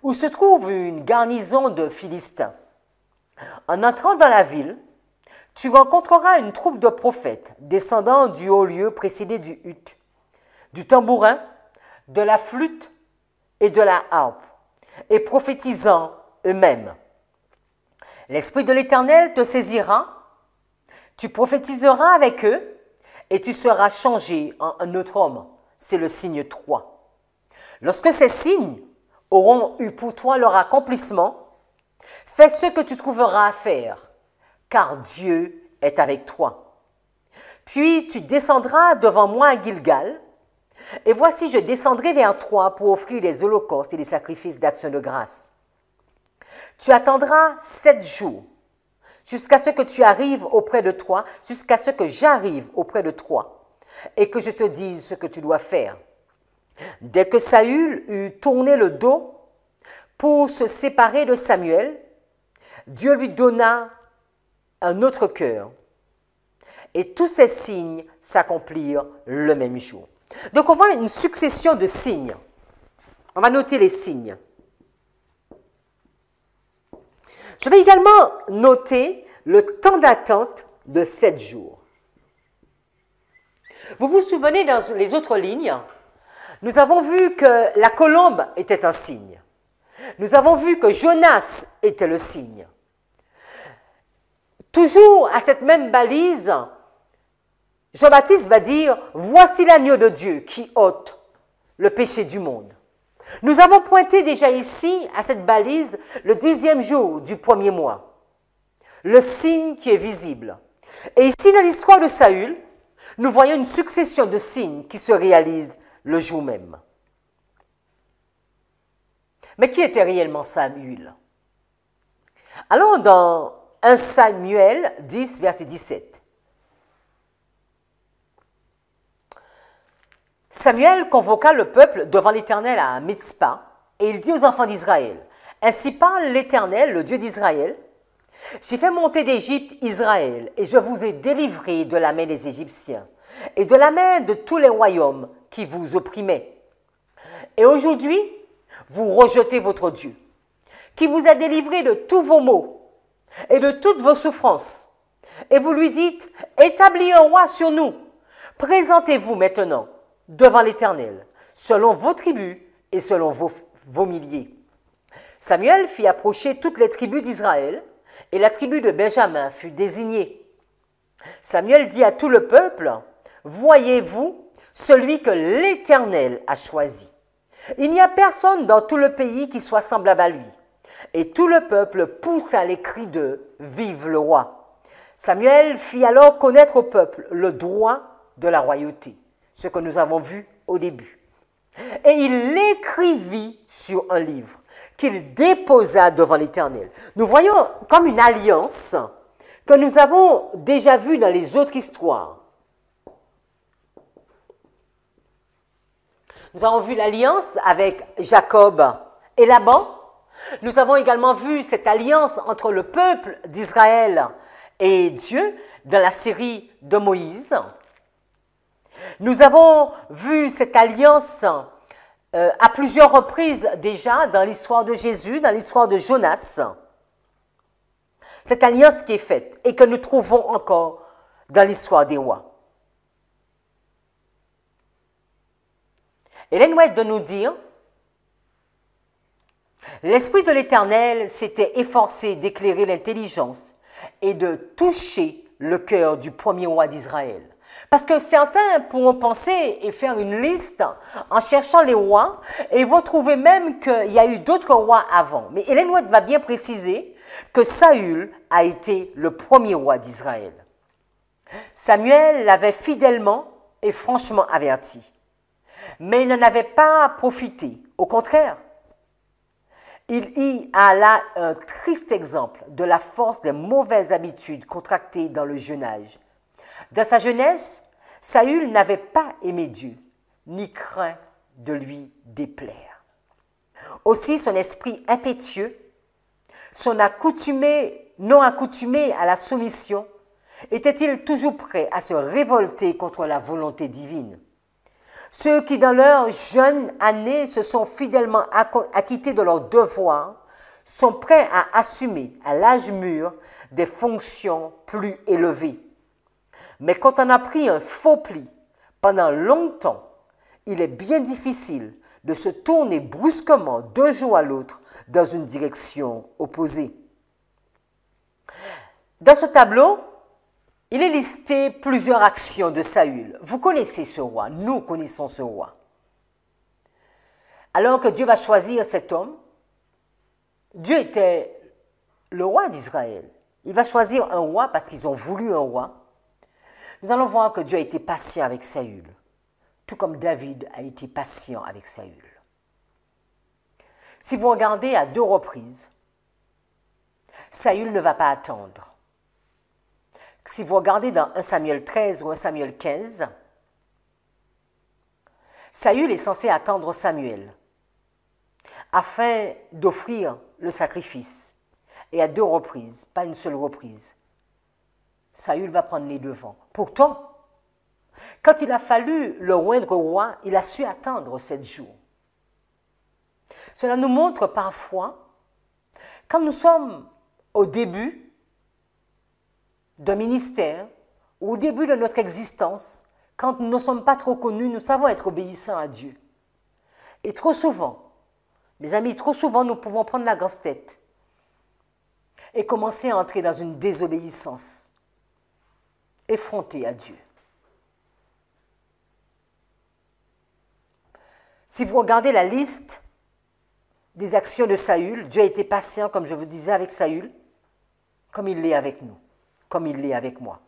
où se trouve une garnison de Philistins. En entrant dans la ville, tu rencontreras une troupe de prophètes descendant du haut lieu précédé du hutte, du tambourin, de la flûte et de la harpe, et prophétisant eux-mêmes. L'Esprit de l'Éternel te saisira, tu prophétiseras avec eux, et tu seras changé en un autre homme. C'est le signe 3. Lorsque ces signes auront eu pour toi leur accomplissement, fais ce que tu trouveras à faire, car Dieu est avec toi. Puis tu descendras devant moi à Gilgal, et voici je descendrai vers toi pour offrir les holocaustes et les sacrifices d'action de grâce. Tu attendras 7 jours, jusqu'à ce que tu arrives auprès de toi, jusqu'à ce que j'arrive auprès de toi, et que je te dise ce que tu dois faire. Dès que Saül eut tourné le dos pour se séparer de Samuel, Dieu lui donna un autre cœur. Et tous ces signes s'accomplirent le même jour. Donc on voit une succession de signes. On va noter les signes. Je vais également noter le temps d'attente de 7 jours. Vous vous souvenez dans les autres lignes, nous avons vu que la colombe était un signe. Nous avons vu que Jonas était le signe. Toujours à cette même balise, Jean-Baptiste va dire « Voici l'agneau de Dieu qui ôte le péché du monde ». Nous avons pointé déjà ici, à cette balise, le 10e jour du 1er mois, le signe qui est visible. Et ici, dans l'histoire de Saül, nous voyons une succession de signes qui se réalisent le jour même. Mais qui était réellement Saül? Allons dans 1 Samuel 10, verset 17. Samuel convoqua le peuple devant l'Éternel à Mitzpah, et il dit aux enfants d'Israël, « Ainsi parle l'Éternel, le Dieu d'Israël, J'ai fait monter d'Égypte Israël, et je vous ai délivré de la main des Égyptiens, et de la main de tous les royaumes qui vous opprimaient. Et aujourd'hui, vous rejetez votre Dieu, qui vous a délivré de tous vos maux et de toutes vos souffrances. Et vous lui dites, établis un roi sur nous. Présentez-vous maintenant devant l'Éternel, selon vos tribus et selon vos milliers. Samuel fit approcher toutes les tribus d'Israël, et la tribu de Benjamin fut désignée. Samuel dit à tout le peuple, voyez-vous celui que l'Éternel a choisi. Il n'y a personne dans tout le pays qui soit semblable à lui. Et tout le peuple poussa les cris de « Vive le roi !» Samuel fit alors connaître au peuple le droit de la royauté, ce que nous avons vu au début. Et il l'écrivit sur un livre qu'il déposa devant l'Éternel. Nous voyons comme une alliance que nous avons déjà vue dans les autres histoires. Nous avons vu l'alliance avec Jacob et Laban. Nous avons également vu cette alliance entre le peuple d'Israël et Dieu dans la série de Moïse. Nous avons vu cette alliance à plusieurs reprises déjà dans l'histoire de Jésus, dans l'histoire de Jonas. Cette alliance qui est faite et que nous trouvons encore dans l'histoire des rois. Ellen White de nous dire, l'Esprit de l'Éternel s'était efforcé d'éclairer l'intelligence et de toucher le cœur du premier roi d'Israël. Parce que certains pourront penser et faire une liste en cherchant les rois et vont trouver même qu'il y a eu d'autres rois avant. Mais Ellen White va bien préciser que Saül a été le premier roi d'Israël. Samuel l'avait fidèlement et franchement averti. Mais il n'en avait pas profité. Au contraire, il y a là un triste exemple de la force des mauvaises habitudes contractées dans le jeune âge. Dans sa jeunesse, Saül n'avait pas aimé Dieu, ni craint de lui déplaire. Aussi, son esprit impétueux, son non accoutumé à la soumission, était-il toujours prêt à se révolter contre la volonté divine. Ceux qui, dans leur jeune année, se sont fidèlement acquittés de leurs devoirs, sont prêts à assumer, à l'âge mûr, des fonctions plus élevées. Mais quand on a pris un faux pli pendant longtemps, il est bien difficile de se tourner brusquement d'un jour à l'autre dans une direction opposée. Dans ce tableau, il est listé plusieurs actions de Saül. Vous connaissez ce roi, nous connaissons ce roi. Alors que Dieu va choisir cet homme, Dieu était le roi d'Israël. Il va choisir un roi parce qu'ils ont voulu un roi. Nous allons voir que Dieu a été patient avec Saül, tout comme David a été patient avec Saül. Si vous regardez à 2 reprises, Saül ne va pas attendre. Si vous regardez dans 1 Samuel 13 ou 1 Samuel 15, Saül est censé attendre Samuel afin d'offrir le sacrifice. Et à 2 reprises, pas une seule reprise, Saül va prendre les devants. Pourtant, quand il a fallu le oindre roi, il a su attendre 7 jours. Cela nous montre parfois, quand nous sommes au début d'un ministère, ou au début de notre existence, quand nous ne sommes pas trop connus, nous savons être obéissants à Dieu. Et trop souvent, mes amis, trop souvent, nous pouvons prendre la grosse tête et commencer à entrer dans une désobéissance, effrontée à Dieu. Si vous regardez la liste des actions de Saül, Dieu a été patient, comme je vous disais, avec Saül, comme il l'est avec nous, comme il l'est avec moi.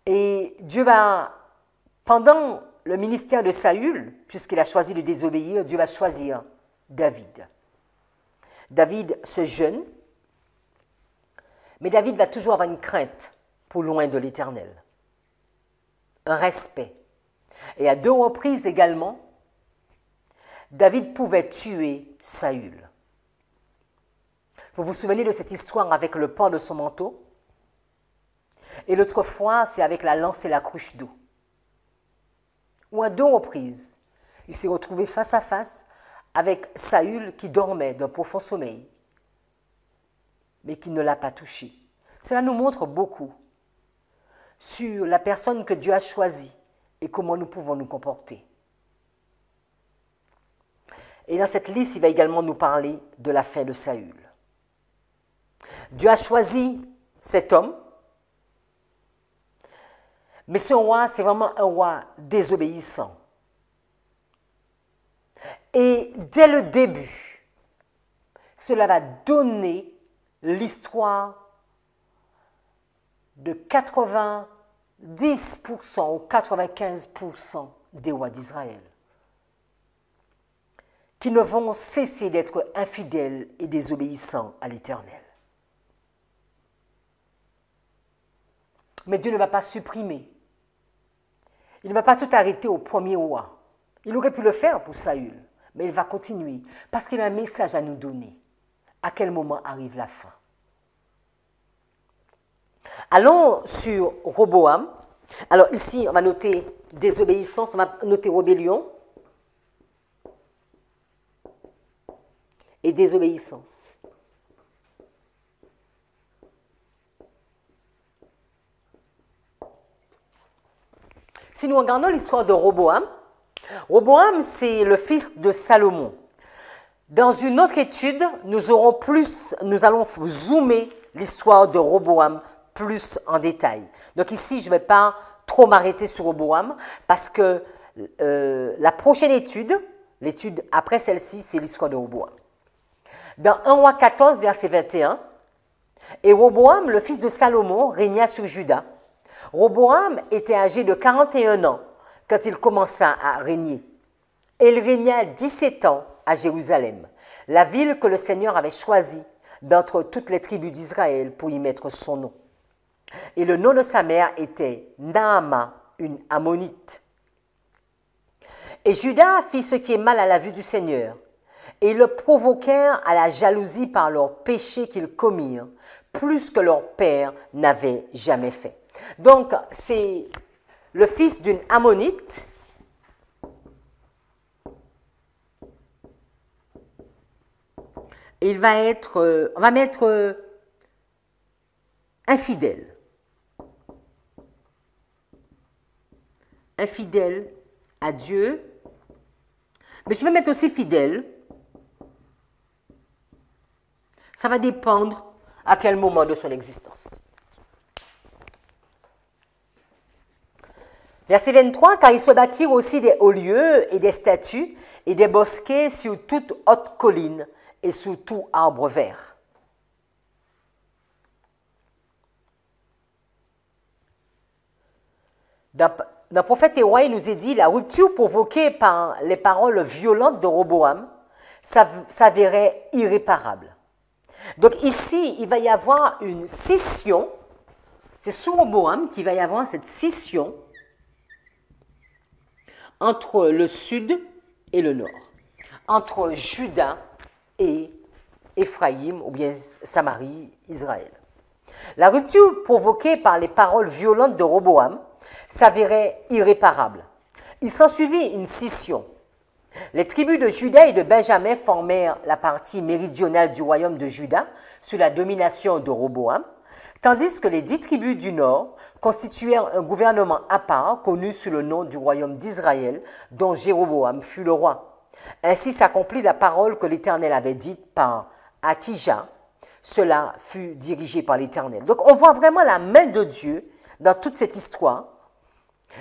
Et Dieu va, pendant le ministère de Saül, puisqu'il a choisi de désobéir, Dieu va choisir David. David se jeûne, mais David va toujours avoir une crainte pour loin de l'Éternel, un respect. Et à 2 reprises également, David pouvait tuer Saül. Vous vous souvenez de cette histoire avec le pan de son manteau? Et l'autre fois, c'est avec la lance et la cruche d'eau. Ou à 2 reprises, il s'est retrouvé face à face avec Saül qui dormait d'un profond sommeil, mais qui ne l'a pas touché. Cela nous montre beaucoup sur la personne que Dieu a choisie et comment nous pouvons nous comporter. Et dans cette liste, il va également nous parler de la fin de Saül. Dieu a choisi cet homme, mais ce roi, c'est vraiment un roi désobéissant. Et dès le début, cela va donner l'histoire de 90% ou 95% des rois d'Israël, qui ne vont cesser d'être infidèles et désobéissants à l'Éternel. Mais Dieu ne va pas supprimer. Il ne va pas tout arrêter au premier roi. Il aurait pu le faire pour Saül, mais il va continuer parce qu'il a un message à nous donner. À quel moment arrive la fin? Allons sur Roboam. Alors ici, on va noter désobéissance, on va noter rébellion et désobéissance. Si nous regardons l'histoire de Roboam, Roboam, c'est le fils de Salomon. Dans une autre étude, nous allons zoomer l'histoire de Roboam plus en détail. Donc ici, je ne vais pas trop m'arrêter sur Roboam parce que la prochaine étude, l'étude après celle-ci, c'est l'histoire de Roboam. Dans 1 roi 14, verset 21, et Roboam, le fils de Salomon, régna sur Juda. Roboam était âgé de 41 ans quand il commença à régner. Et il régna 17 ans à Jérusalem, la ville que le Seigneur avait choisie d'entre toutes les tribus d'Israël pour y mettre son nom. Et le nom de sa mère était Naama, une Ammonite. Et Juda fit ce qui est mal à la vue du Seigneur, et ils le provoquèrent à la jalousie par leurs péchés qu'ils commirent, plus que leur père n'avait jamais fait. Donc, c'est le fils d'une Ammonite et on va mettre infidèle. Infidèle à Dieu. Mais je vais mettre aussi fidèle. Ça va dépendre à quel moment de son existence. Verset 23, car ils se bâtirent aussi des hauts lieux et des statues et des bosquets sur toute haute colline et sous tout arbre vert. Dans le prophète et roi, il nous est dit, la rupture provoquée par les paroles violentes de Roboam s'avérait irréparable. Donc ici, il va y avoir une scission, c'est sous Roboam qu'il va y avoir cette scission entre le sud et le nord, entre Juda et Éphraïm, ou bien Samarie, Israël. La rupture provoquée par les paroles violentes de Roboam s'avérait irréparable. Il s'ensuivit une scission. Les tribus de Juda et de Benjamin formèrent la partie méridionale du royaume de Juda sous la domination de Roboam, tandis que les 10 tribus du nord constituèrent un gouvernement à part connu sous le nom du royaume d'Israël, dont Jéroboam fut le roi. Ainsi s'accomplit la parole que l'Éternel avait dite par Akija. Cela fut dirigé par l'Éternel. Donc on voit vraiment la main de Dieu dans toute cette histoire.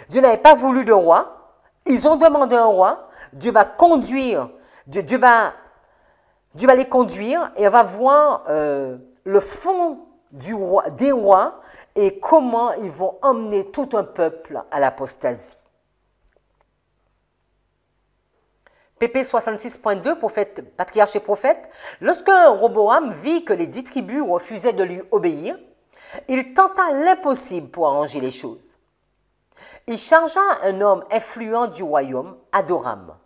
Dieu n'avait pas voulu de roi. Ils ont demandé un roi. Dieu va conduire. Dieu va les conduire et on va voir le fond des rois et comment ils vont emmener tout un peuple à l'apostasie. PP 66.2, patriarche et prophète, lorsque Roboam vit que les 10 tribus refusaient de lui obéir, il tenta l'impossible pour arranger les choses. Il chargea un homme influent du royaume, Adoram,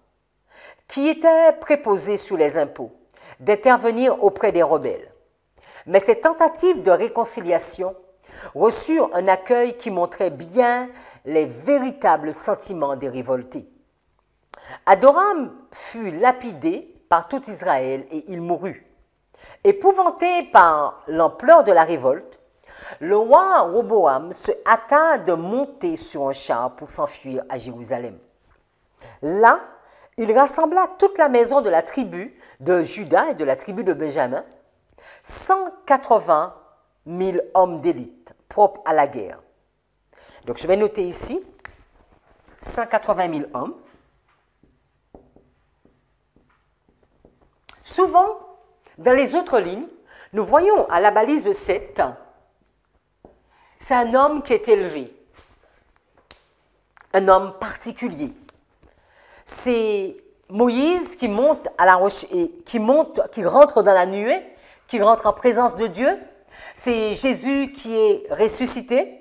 qui était préposé sur les impôts, d'intervenir auprès des rebelles. Mais ces tentatives de réconciliation reçurent un accueil qui montrait bien les véritables sentiments des révoltés. Adoram fut lapidé par tout Israël et il mourut. Épouvanté par l'ampleur de la révolte, le roi Roboam se hâta de monter sur un char pour s'enfuir à Jérusalem. Là, il rassembla toute la maison de la tribu de Juda et de la tribu de Benjamin, 180 000 hommes d'élite propres à la guerre. Donc je vais noter ici 180 000 hommes. Souvent, dans les autres lignes, nous voyons à la balise de 7, c'est un homme qui est élevé, un homme particulier. C'est Moïse qui monte à la roche et qui rentre dans la nuée, qui rentre en présence de Dieu. C'est Jésus qui est ressuscité.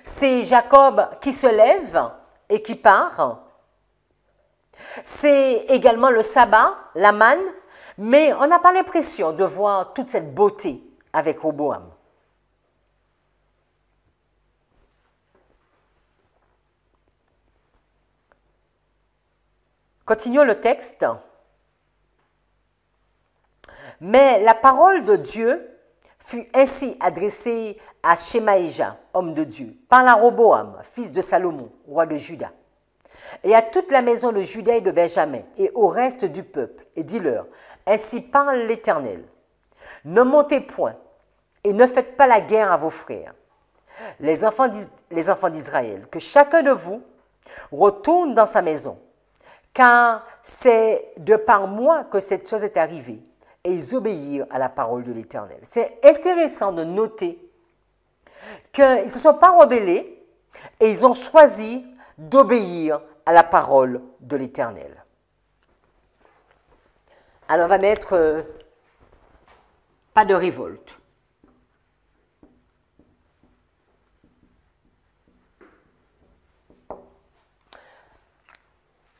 C'est Jacob qui se lève et qui part. C'est également le sabbat, la manne, mais on n'a pas l'impression de voir toute cette beauté avec Roboam. Continuons le texte. Mais la parole de Dieu fut ainsi adressée à Shemaïja, homme de Dieu, par la Roboam, fils de Salomon, roi de Juda, et à toute la maison de Juda et de Benjamin, et au reste du peuple, et dis-leur, ainsi parle l'Éternel, ne montez point, et ne faites pas la guerre à vos frères, les enfants d'Israël, que chacun de vous retourne dans sa maison, car c'est de par moi que cette chose est arrivée, et ils obéirent à la parole de l'Éternel. C'est intéressant de noter qu'ils ne se sont pas rebellés et ils ont choisi d'obéir à la parole de l'Éternel. Alors on va mettre pas de révolte.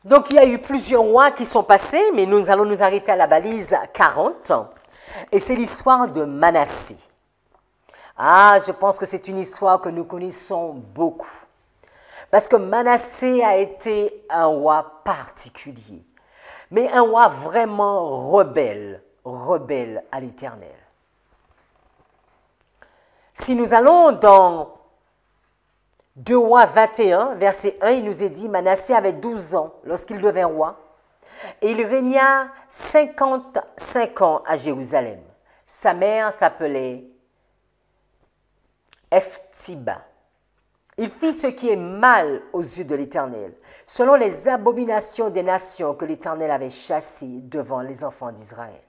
Donc, il y a eu plusieurs rois qui sont passés, mais nous allons nous arrêter à la balise 40. Et c'est l'histoire de Manassé. Ah, je pense que c'est une histoire que nous connaissons beaucoup. Parce que Manassé a été un roi particulier. Mais un roi vraiment rebelle à l'Éternel. Si nous allons dans 2 Rois 21, verset 1, il nous est dit, Manassé avait 12 ans lorsqu'il devint roi, et il régna 55 ans à Jérusalem. Sa mère s'appelait Ephtsiba. Il fit ce qui est mal aux yeux de l'Éternel, selon les abominations des nations que l'Éternel avait chassées devant les enfants d'Israël.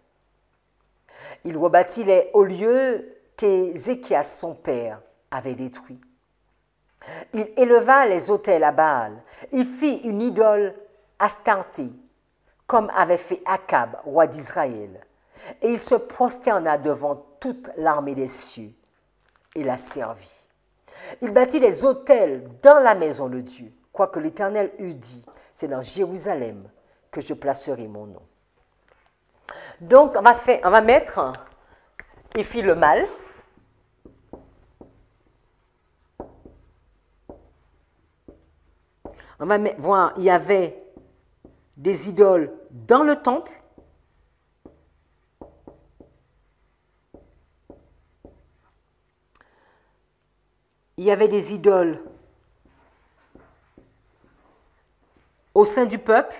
Il rebâtit les hauts lieux qu'Ézéchias, son père, avait détruits. Il éleva les autels à Baal. Il fit une idole Astarté, comme avait fait Akab, roi d'Israël. Et il se prosterna devant toute l'armée des cieux et la servit. Il bâtit des autels dans la maison de Dieu, quoique l'Éternel eût dit, c'est dans Jérusalem que je placerai mon nom. Donc, on va mettre, il fit le mal. On va voir, il y avait des idoles dans le temple. Il y avait des idoles au sein du peuple.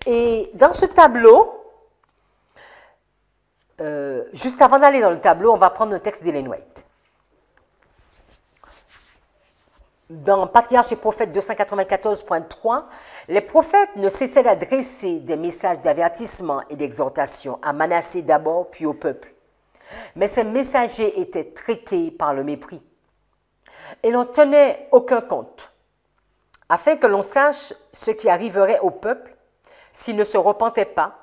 Et dans ce tableau, juste avant d'aller dans le tableau, on va prendre le texte d'Ellen White. Dans Patriarches et prophètes 294.3, les prophètes ne cessaient d'adresser des messages d'avertissement et d'exhortation à Manassé d'abord, puis au peuple. Mais ces messagers étaient traités par le mépris. Et l'on ne tenait aucun compte, afin que l'on sache ce qui arriverait au peuple s'il ne se repentait pas.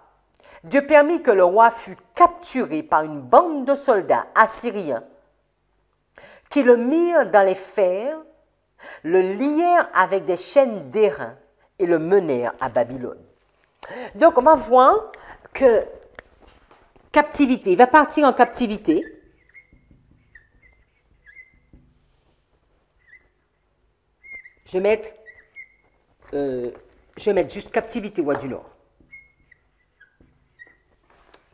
Dieu permit que le roi fût capturé par une bande de soldats assyriens qui le mirent dans les fers le lièrent avec des chaînes d'airain et le menèrent à Babylone. Donc on va voir que captivité, il va partir en captivité. Je vais mettre juste captivité roi du Nord.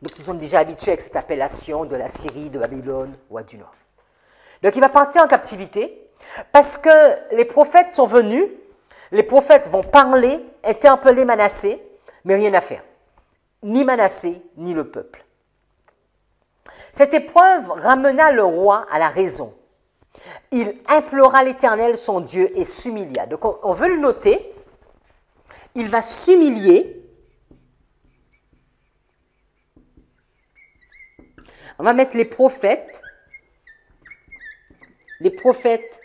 Donc nous sommes déjà habitués avec cette appellation de la Syrie, de Babylone, roi du Nord. Donc il va partir en captivité parce que les prophètes sont venus, les prophètes vont parler, interpeller Manassé, mais rien à faire. Ni Manassé, ni le peuple. Cette épreuve ramena le roi à la raison. Il implora l'Éternel, son Dieu, et s'humilia. Donc on veut le noter. Il va s'humilier. On va mettre les prophètes. Les prophètes,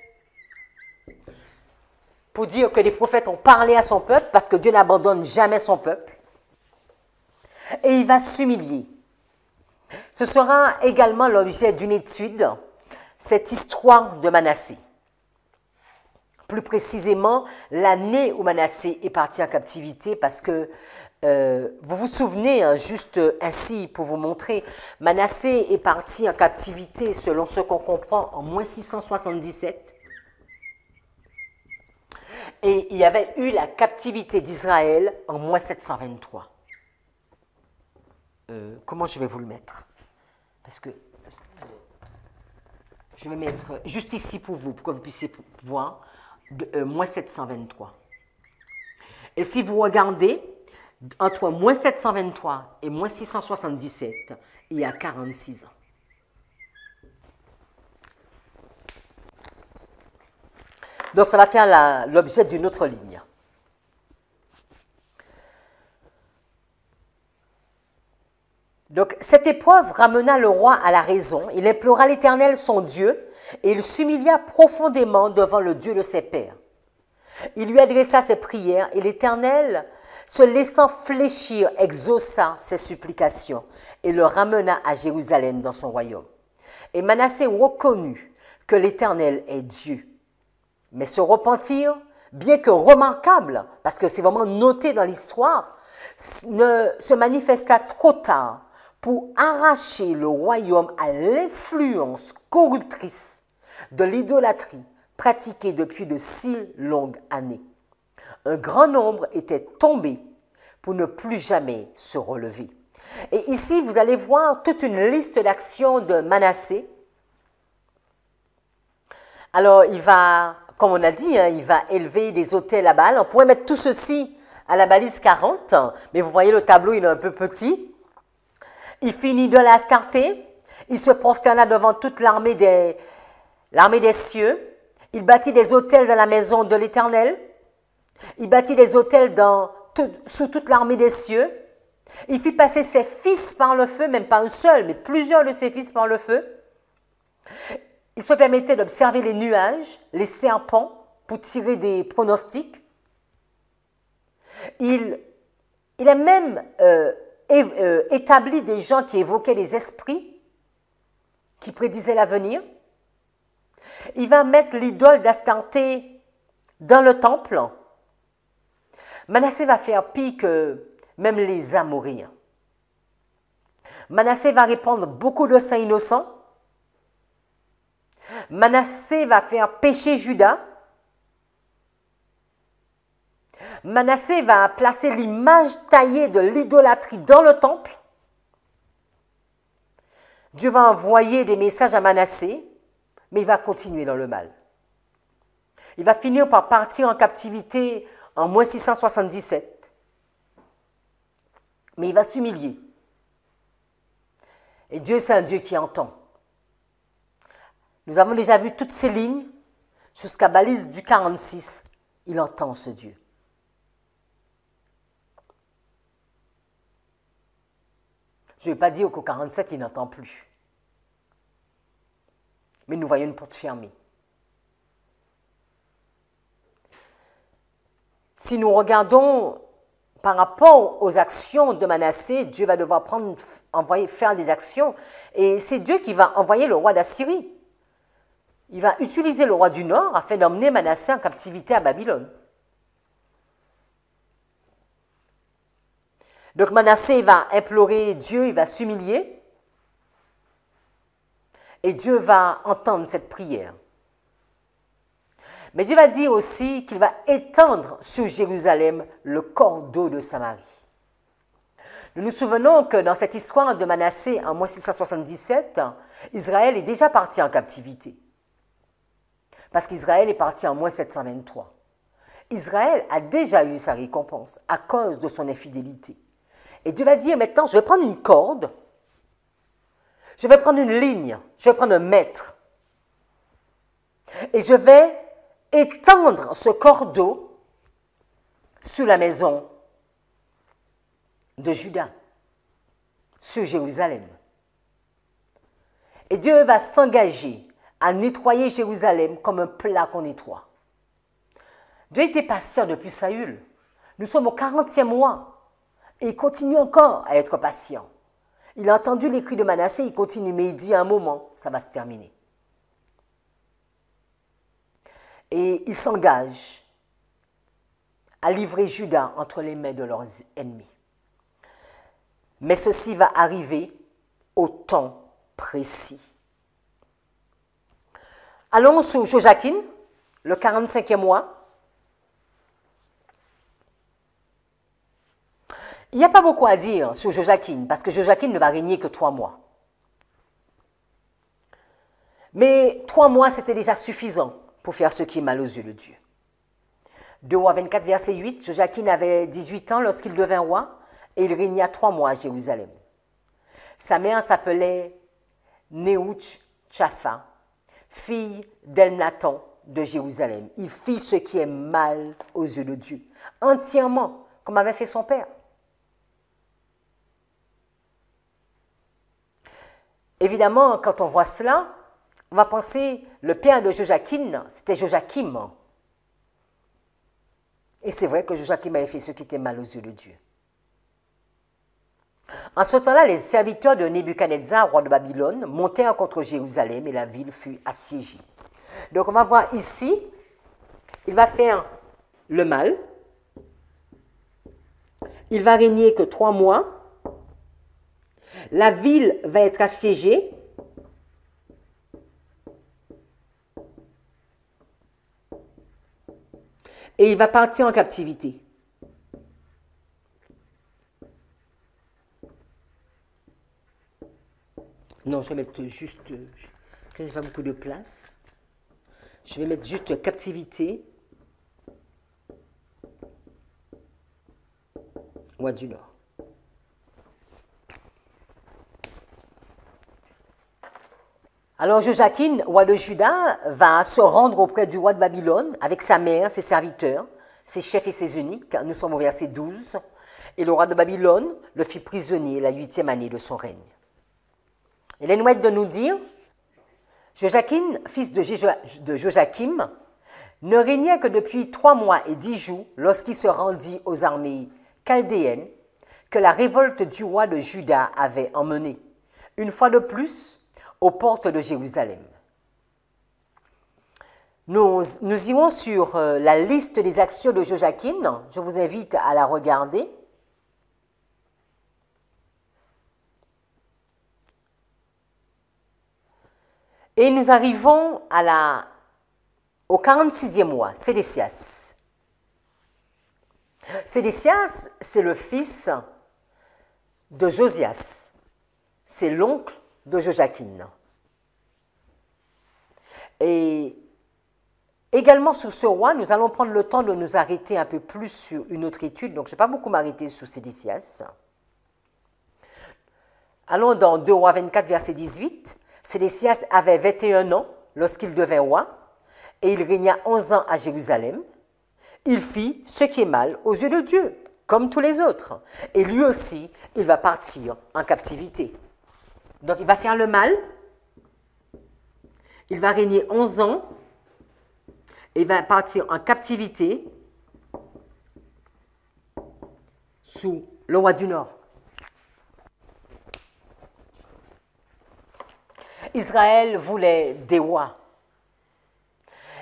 pour dire que les prophètes ont parlé à son peuple, parce que Dieu n'abandonne jamais son peuple. Et il va s'humilier. Ce sera également l'objet d'une étude, cette histoire de Manassé. Plus précisément, l'année où Manassé est parti en captivité, parce que vous vous souvenez, hein, juste ainsi pour vous montrer, Manassé est parti en captivité, selon ce qu'on comprend, en moins 677. Et il y avait eu la captivité d'Israël en moins 723. Comment je vais vous le mettre? Parce que je vais mettre juste ici pour vous, pour que vous puissiez voir, moins 723. Et si vous regardez, entre moins 723 et moins 677, il y a 46 ans. Donc ça va faire l'objet d'une autre ligne. Donc cette épreuve ramena le roi à la raison, il implora l'Éternel son Dieu, et il s'humilia profondément devant le Dieu de ses pères. Il lui adressa ses prières, et l'Éternel, se laissant fléchir, exauça ses supplications, et le ramena à Jérusalem dans son royaume. Et Manassé reconnut que l'Éternel est Dieu. Mais ce repentir, bien que remarquable, parce que c'est vraiment noté dans l'histoire, se manifesta trop tard pour arracher le royaume à l'influence corruptrice de l'idolâtrie pratiquée depuis de si longues années. Un grand nombre était tombé pour ne plus jamais se relever. Et ici, vous allez voir toute une liste d'actions de Manassé. Alors, il va, comme on a dit, hein, il va élever des autels à Baal. On pourrait mettre tout ceci à la balise 40, mais vous voyez le tableau, il est un peu petit. Il fit une idole à Astarté. Il se prosterna devant toute l'armée des cieux. Il bâtit des autels dans la maison de l'Éternel. Il bâtit des autels sous toute l'armée des cieux. Il fit passer ses fils par le feu, même pas un seul, mais plusieurs de ses fils par le feu. Il se permettait d'observer les nuages, les serpents, pour tirer des pronostics. Il a même établi des gens qui évoquaient les esprits, qui prédisaient l'avenir. Il va mettre l'idole d'Astarté dans le temple. Manassé va faire pire que même les Amoréens. Manassé va répandre beaucoup de sang innocent. Manassé va faire pécher Juda. Manassé va placer l'image taillée de l'idolâtrie dans le temple. Dieu va envoyer des messages à Manassé, mais il va continuer dans le mal. Il va finir par partir en captivité en moins 677. Mais il va s'humilier. Et Dieu, c'est un Dieu qui entend. Nous avons déjà vu toutes ces lignes jusqu'à balise du 46. Il entend ce Dieu. Je ne vais pas dire qu'au 47, il n'entend plus. Mais nous voyons une porte fermée. Si nous regardons par rapport aux actions de Manassé, Dieu va devoir faire des actions. Et c'est Dieu qui va envoyer le roi d'Assyrie. il va utiliser le roi du Nord afin d'emmener Manassé en captivité à Babylone. Donc Manassé va implorer Dieu, il va s'humilier, et Dieu va entendre cette prière. Mais Dieu va dire aussi qu'il va étendre sur Jérusalem le cordeau de Samarie. Nous nous souvenons que dans cette histoire de Manassé en moins 677, Israël est déjà parti en captivité. Parce qu'Israël est parti en moins 723. Israël a déjà eu sa récompense à cause de son infidélité. Et Dieu va dire maintenant, je vais prendre une corde, je vais prendre une ligne, je vais prendre un mètre, et je vais étendre ce cordeau sur la maison de Juda, sur Jérusalem. Et Dieu va s'engager à nettoyer Jérusalem comme un plat qu'on nettoie. Dieu était patient depuis Saül. Nous sommes au 40e mois et il continue encore à être patient. Il a entendu les cris de Manassé, il continue, mais il dit à un moment, ça va se terminer. Et il s'engage à livrer Juda entre les mains de leurs ennemis. Mais ceci va arriver au temps précis. Allons sur Joachim, le 45e mois. Il n'y a pas beaucoup à dire sur Joachim, parce que Joachim ne va régner que 3 mois. Mais 3 mois, c'était déjà suffisant pour faire ce qui est mal aux yeux de Dieu. 2 Rois 24, verset 8, Joachim avait 18 ans lorsqu'il devint roi, et il régna 3 mois à Jérusalem. Sa mère s'appelait Néouch-Tchafa, fille d'Elnathan de Jérusalem. Il fit ce qui est mal aux yeux de Dieu, entièrement, comme avait fait son père. Évidemment, quand on voit cela, on va penser, le père de Joachim, c'était Joachim. Et c'est vrai que Joachim avait fait ce qui était mal aux yeux de Dieu. En ce temps-là, les serviteurs de Nebuchadnezzar, roi de Babylone, montèrent contre Jérusalem et la ville fut assiégée. Donc on va voir ici, il va faire le mal. Il va régner que 3 mois. La ville va être assiégée. Et il va partir en captivité. Non, je vais mettre juste, quand il n'y a pas beaucoup de place, je vais mettre juste captivité, roi du Nord. Alors Joachim, roi de Juda, va se rendre auprès du roi de Babylone avec sa mère, ses serviteurs, ses chefs et ses eunuques. Nous sommes au verset 12. Et le roi de Babylone le fit prisonnier la 8e année de son règne. Il est noué de nous dire, Joachim, fils de Joachim, ne régnait que depuis 3 mois et 10 jours lorsqu'il se rendit aux armées chaldéennes que la révolte du roi de Juda avait emmené, une fois de plus, aux portes de Jérusalem. Nous irons sur la liste des actions de Joachim. Je vous invite à la regarder. Et nous arrivons au 46e mois, Sédécias. Sédécias, c'est le fils de Josias. C'est l'oncle de Joachim. Et également sur ce roi, nous allons prendre le temps de nous arrêter un peu plus sur une autre étude. Donc, je ne vais pas beaucoup m'arrêter sur Sédécias. Allons dans 2 Rois 24, verset 18. Sédécias avait 21 ans lorsqu'il devint roi, et il régna 11 ans à Jérusalem. Il fit ce qui est mal aux yeux de Dieu, comme tous les autres. Et lui aussi, il va partir en captivité. Donc, il va faire le mal. Il va régner 11 ans. Et il va partir en captivité sous le roi du Nord. Israël voulait des rois.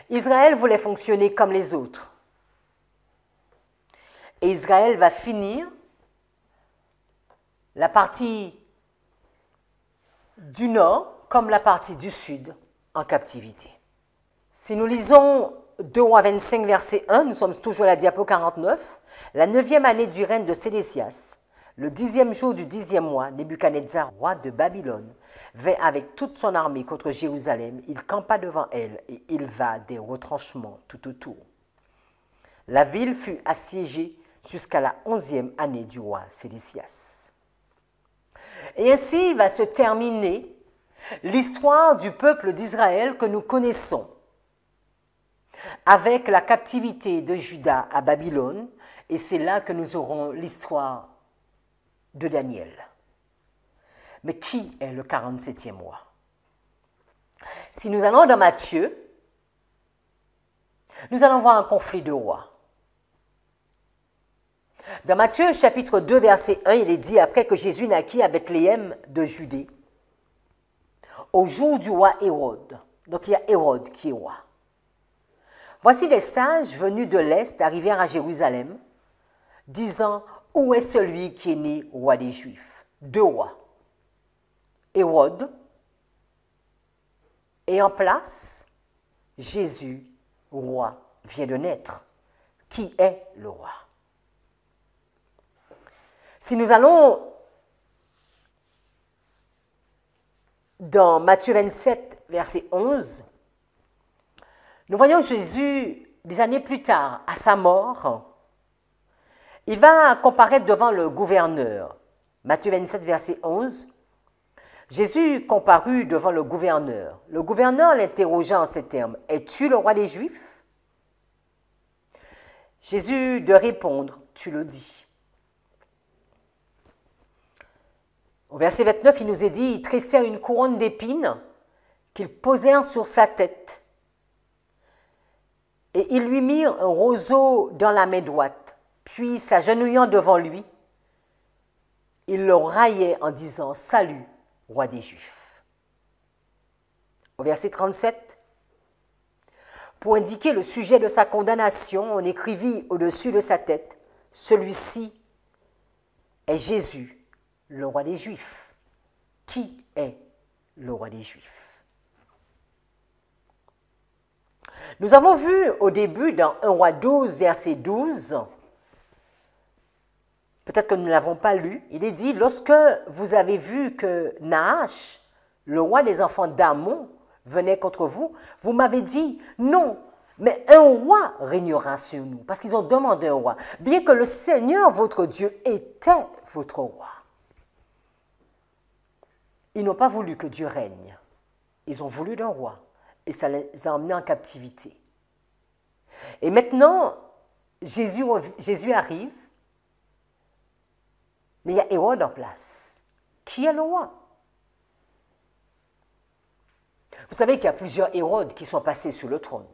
Israël voulait fonctionner comme les autres. Et Israël va finir la partie du nord comme la partie du sud en captivité. Si nous lisons 2 Rois 25, verset 1, nous sommes toujours à la diapo 49, la 9e année du règne de Sédécias, le 10e jour du 10e mois, Nebuchadnezzar, roi de Babylone, vint avec toute son armée contre Jérusalem. Il campa devant elle et il va des retranchements tout autour. La ville fut assiégée jusqu'à la 11e année du roi Sédécias. Et ainsi va se terminer l'histoire du peuple d'Israël que nous connaissons, avec la captivité de Juda à Babylone, et c'est là que nous aurons l'histoire de Daniel. Mais qui est le 47e mois? Si nous allons dans Matthieu, nous allons voir un conflit de rois. Dans Matthieu chapitre 2, verset 1, il est dit, après que Jésus naquit à Bethléem de Judée, au jour du roi Hérode. Donc il y a Hérode qui est roi. Voici des sages venus de l'Est arrivèrent à Jérusalem, disant, où est celui qui est né roi des Juifs? 2 rois. Hérode, et en place, Jésus, roi, vient de naître. Qui est le roi? Si nous allons dans Matthieu 27, verset 11, nous voyons Jésus, des années plus tard, à sa mort, il va comparaître devant le gouverneur. Matthieu 27, verset 11, Jésus comparut devant le gouverneur. Le gouverneur l'interrogea en ces termes, « Es-tu le roi des Juifs ?» Jésus de répondre, « Tu le dis. » Au verset 29, il nous est dit, « Ils tressèrent une couronne d'épines qu'ils posèrent sur sa tête. Et ils lui mirent un roseau dans la main droite. Puis, s'agenouillant devant lui, ils le raillaient en disant, « Salut, roi des Juifs. » Au verset 37, pour indiquer le sujet de sa condamnation, on écrivit au-dessus de sa tête, « Celui-ci est Jésus, le roi des Juifs. » Qui est le roi des Juifs? Nous avons vu au début dans 1 Roi 12, verset 12, peut-être que nous ne l'avons pas lu, il est dit, lorsque vous avez vu que Nahash, le roi des enfants d'Ammon, venait contre vous, vous m'avez dit, non, mais un roi régnera sur nous, parce qu'ils ont demandé un roi, bien que le Seigneur, votre Dieu, était votre roi. Ils n'ont pas voulu que Dieu règne, ils ont voulu d'un roi, et ça les a emmenés en captivité. Et maintenant, Jésus arrive, mais il y a Hérode en place. Qui est le roi? Vous savez qu'il y a plusieurs Hérodes qui sont passés sur le trône.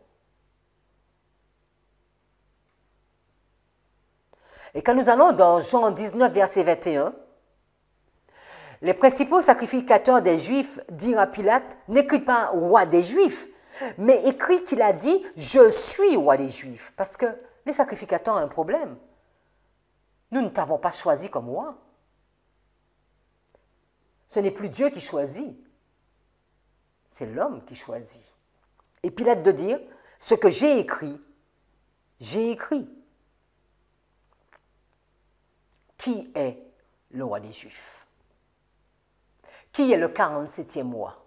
Et quand nous allons dans Jean 19, verset 21, les principaux sacrificateurs des Juifs dirent à Pilate, n'écrit pas roi des Juifs, mais écrit qu'il a dit, je suis roi des Juifs. Parce que les sacrificateurs ont un problème. Nous ne t'avons pas choisi comme roi. Ce n'est plus Dieu qui choisit, c'est l'homme qui choisit. Et Pilate de dire, ce que j'ai écrit, j'ai écrit. Qui est le roi des Juifs? Qui est le 47e mois?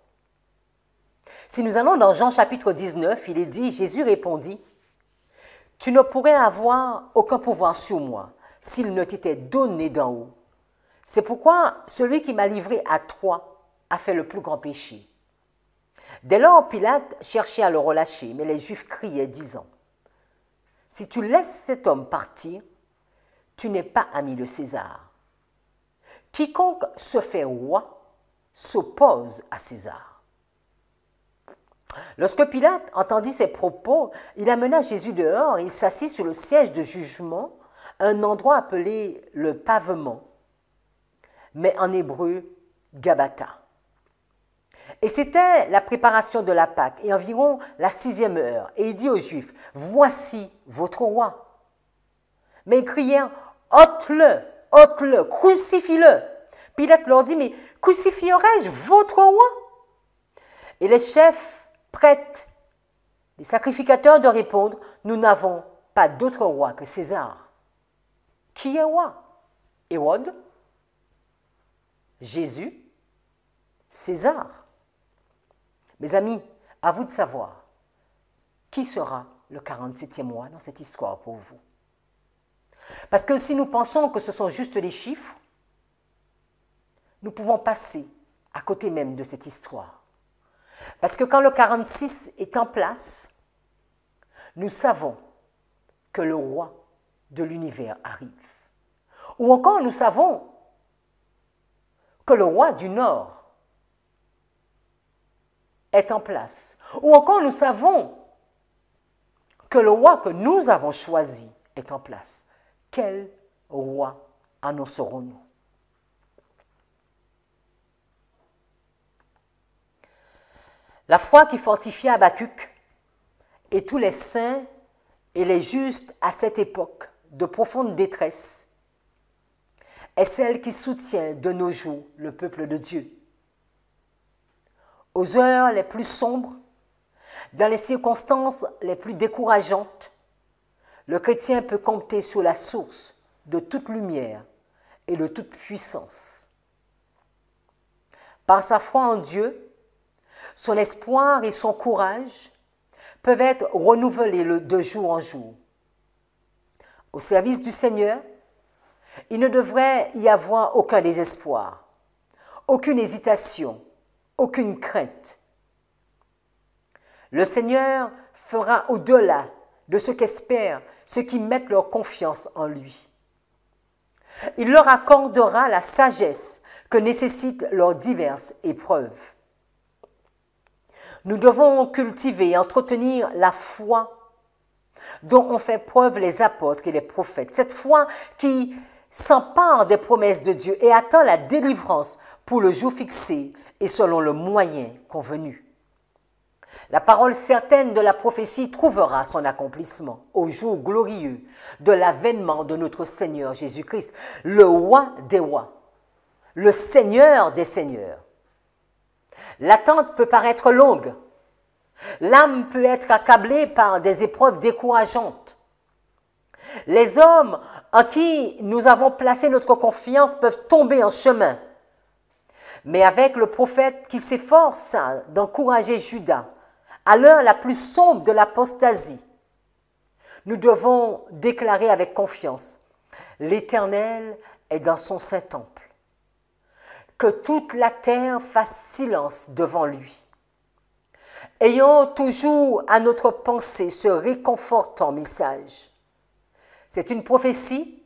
Si nous allons dans Jean chapitre 19, il est dit, Jésus répondit, « Tu ne pourrais avoir aucun pouvoir sur moi s'il ne t'était donné d'en haut. C'est pourquoi celui qui m'a livré à toi a fait le plus grand péché. » Dès lors, Pilate cherchait à le relâcher, mais les Juifs criaient, disant, « Si tu laisses cet homme partir, tu n'es pas ami de César. Quiconque se fait roi s'oppose à César. » Lorsque Pilate entendit ces propos, il amena Jésus dehors et il s'assit sur le siège de jugement, un endroit appelé le pavement, mais en hébreu, Gabata. Et c'était la préparation de la Pâque, et environ la 6e heure. Et il dit aux Juifs, voici votre roi. Mais ils crièrent, ôte-le, ôte-le, crucifie-le. Pilate leur dit, mais crucifierai-je votre roi? Et les chefs prêtent, les sacrificateurs de répondre, nous n'avons pas d'autre roi que César. Qui est roi? Hérode? Jésus? César? Mes amis, à vous de savoir, qui sera le 47e roi dans cette histoire pour vous? Parce que si nous pensons que ce sont juste des chiffres, nous pouvons passer à côté même de cette histoire. Parce que quand le 46 est en place, nous savons que le roi de l'univers arrive. Ou encore nous savons que le roi du Nord est en place. Ou encore nous savons que le roi que nous avons choisi est en place. Quel roi annoncerons-nous? La foi qui fortifia Habacuc et tous les saints et les justes à cette époque de profonde détresse est celle qui soutient de nos jours le peuple de Dieu. Aux heures les plus sombres, dans les circonstances les plus décourageantes, le chrétien peut compter sur la source de toute lumière et de toute puissance. Par sa foi en Dieu, son espoir et son courage peuvent être renouvelés de jour en jour. Au service du Seigneur, il ne devrait y avoir aucun désespoir, aucune hésitation, aucune crainte. Le Seigneur fera au-delà de ce qu'espèrent ceux qui mettent leur confiance en lui. Il leur accordera la sagesse que nécessitent leurs diverses épreuves. Nous devons cultiver et entretenir la foi dont ont fait preuve les apôtres et les prophètes. Cette foi qui s'empare des promesses de Dieu et attend la délivrance pour le jour fixé et selon le moyen convenu. La parole certaine de la prophétie trouvera son accomplissement au jour glorieux de l'avènement de notre Seigneur Jésus-Christ, le roi des rois, le Seigneur des seigneurs. L'attente peut paraître longue. L'âme peut être accablée par des épreuves décourageantes. Les hommes en qui nous avons placé notre confiance peuvent tomber en chemin. Mais avec le prophète qui s'efforce d'encourager Judas à l'heure la plus sombre de l'apostasie, nous devons déclarer avec confiance: l'Éternel est dans son saint temple. Que toute la terre fasse silence devant lui. Ayons toujours à notre pensée ce réconfortant message. C'est une prophétie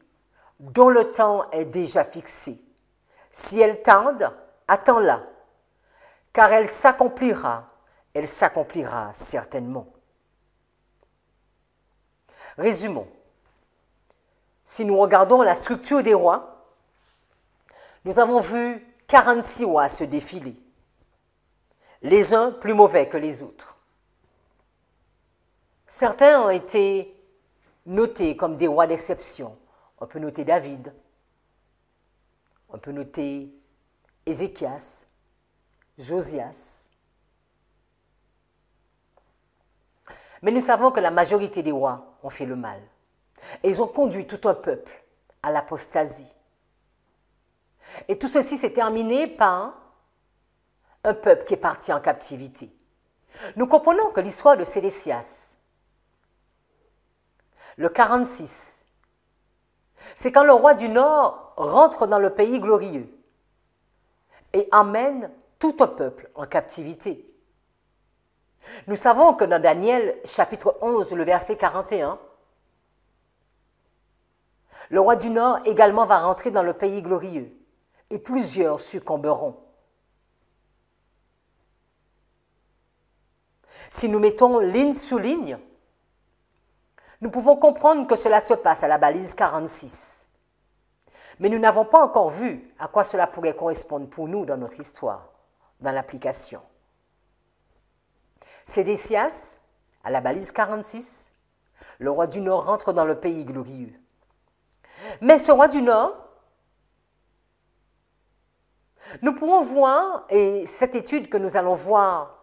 dont le temps est déjà fixé. Si elle tarde, attends-la, car elle s'accomplira certainement. Résumons. Si nous regardons la structure des rois, nous avons vu 46 rois se défiler, les uns plus mauvais que les autres. Certains ont été notés comme des rois d'exception. On peut noter David, on peut noter Ézéchias, Josias. Mais nous savons que la majorité des rois ont fait le mal. Et ils ont conduit tout un peuple à l'apostasie. Et tout ceci s'est terminé par un peuple qui est parti en captivité. Nous comprenons que l'histoire de Sédécias, le 46, c'est quand le roi du Nord rentre dans le pays glorieux et emmène tout un peuple en captivité. Nous savons que dans Daniel, chapitre 11, le verset 41, le roi du Nord également va rentrer dans le pays glorieux et plusieurs succomberont. Si nous mettons ligne sous ligne, nous pouvons comprendre que cela se passe à la balise 46. Mais nous n'avons pas encore vu à quoi cela pourrait correspondre pour nous dans notre histoire, dans l'application. Sédécias, à la balise 46, le roi du Nord rentre dans le pays glorieux. Mais ce roi du Nord, nous pouvons voir, et cette étude que nous allons voir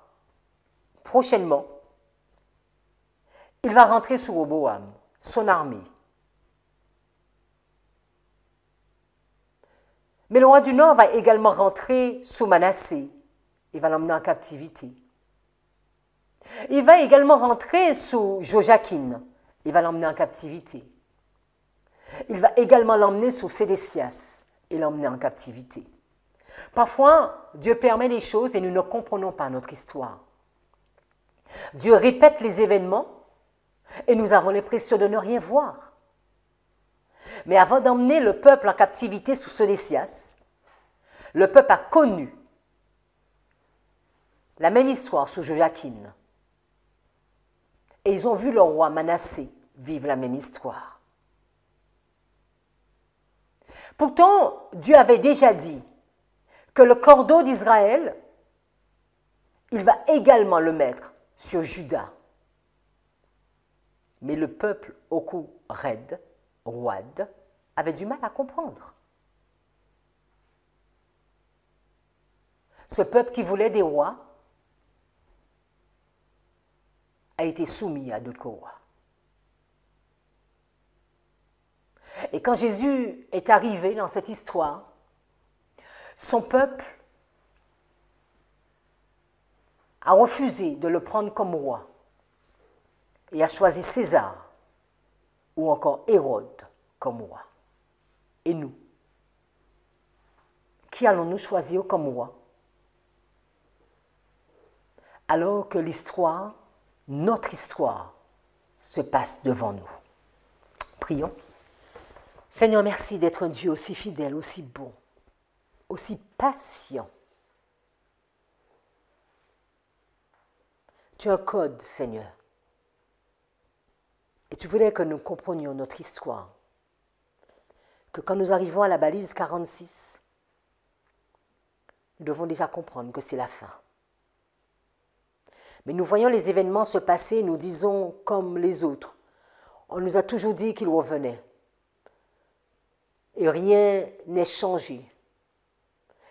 prochainement, il va rentrer sous Roboam, son armée. Mais le roi du Nord va également rentrer sous Manassé. Il va l'emmener en captivité. Il va également rentrer sous Joachim. Il va l'emmener en captivité. Il va également l'emmener sous Sédécias et l'emmener en captivité. Parfois, Dieu permet les choses et nous ne comprenons pas notre histoire. Dieu répète les événements et nous avons l'impression de ne rien voir. Mais avant d'emmener le peuple en captivité sous Sédécias, le peuple a connu la même histoire sous Joachim. Et ils ont vu leur roi Manassé vivre la même histoire. Pourtant, Dieu avait déjà dit que le cordeau d'Israël, il va également le mettre sur Juda. Mais le peuple au cou raide, roide, avait du mal à comprendre. Ce peuple qui voulait des rois a été soumis à d'autres rois. Et quand Jésus est arrivé dans cette histoire, son peuple a refusé de le prendre comme roi et a choisi César ou encore Hérode comme roi. Et nous, qui allons-nous choisir comme roi? Alors que l'histoire, notre histoire, se passe devant nous. Prions. Seigneur, merci d'être un Dieu aussi fidèle, aussi bon, aussi patient. Tu as un code, Seigneur. Et tu voulais que nous comprenions notre histoire. Que quand nous arrivons à la balise 46, nous devons déjà comprendre que c'est la fin. Mais nous voyons les événements se passer, nous disons comme les autres. On nous a toujours dit qu'il revenait. Et rien n'est changé.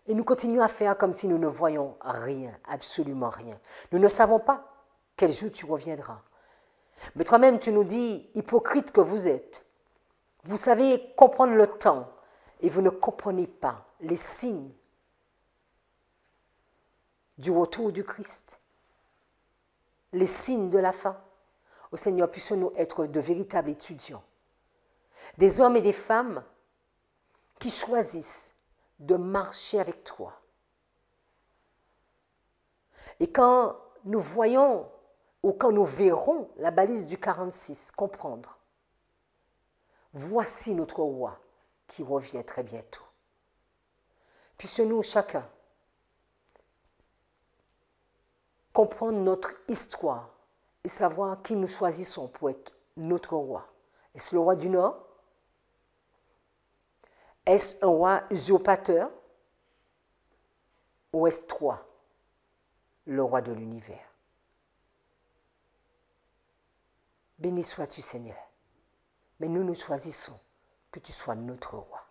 Et nous continuons à faire comme si nous ne voyons rien, absolument rien. Nous ne savons pas quel jour tu reviendras. Mais toi-même, tu nous dis, hypocrite que vous êtes, vous savez comprendre le temps et vous ne comprenez pas les signes du retour du Christ, les signes de la fin. Ô Seigneur, puissions-nous être de véritables étudiants, des hommes et des femmes qui choisissent de marcher avec toi. Et quand nous voyons ou quand nous verrons la balise du 46, comprendre, voici notre roi qui revient très bientôt. Puissions-nous chacun comprendre notre histoire et savoir qui nous choisissons pour être notre roi. Est-ce le roi du Nord? Est-ce un roi usurpateur? Ou est-ce toi, le roi de l'univers? Béni sois-tu, Seigneur. Mais nous choisissons que tu sois notre roi.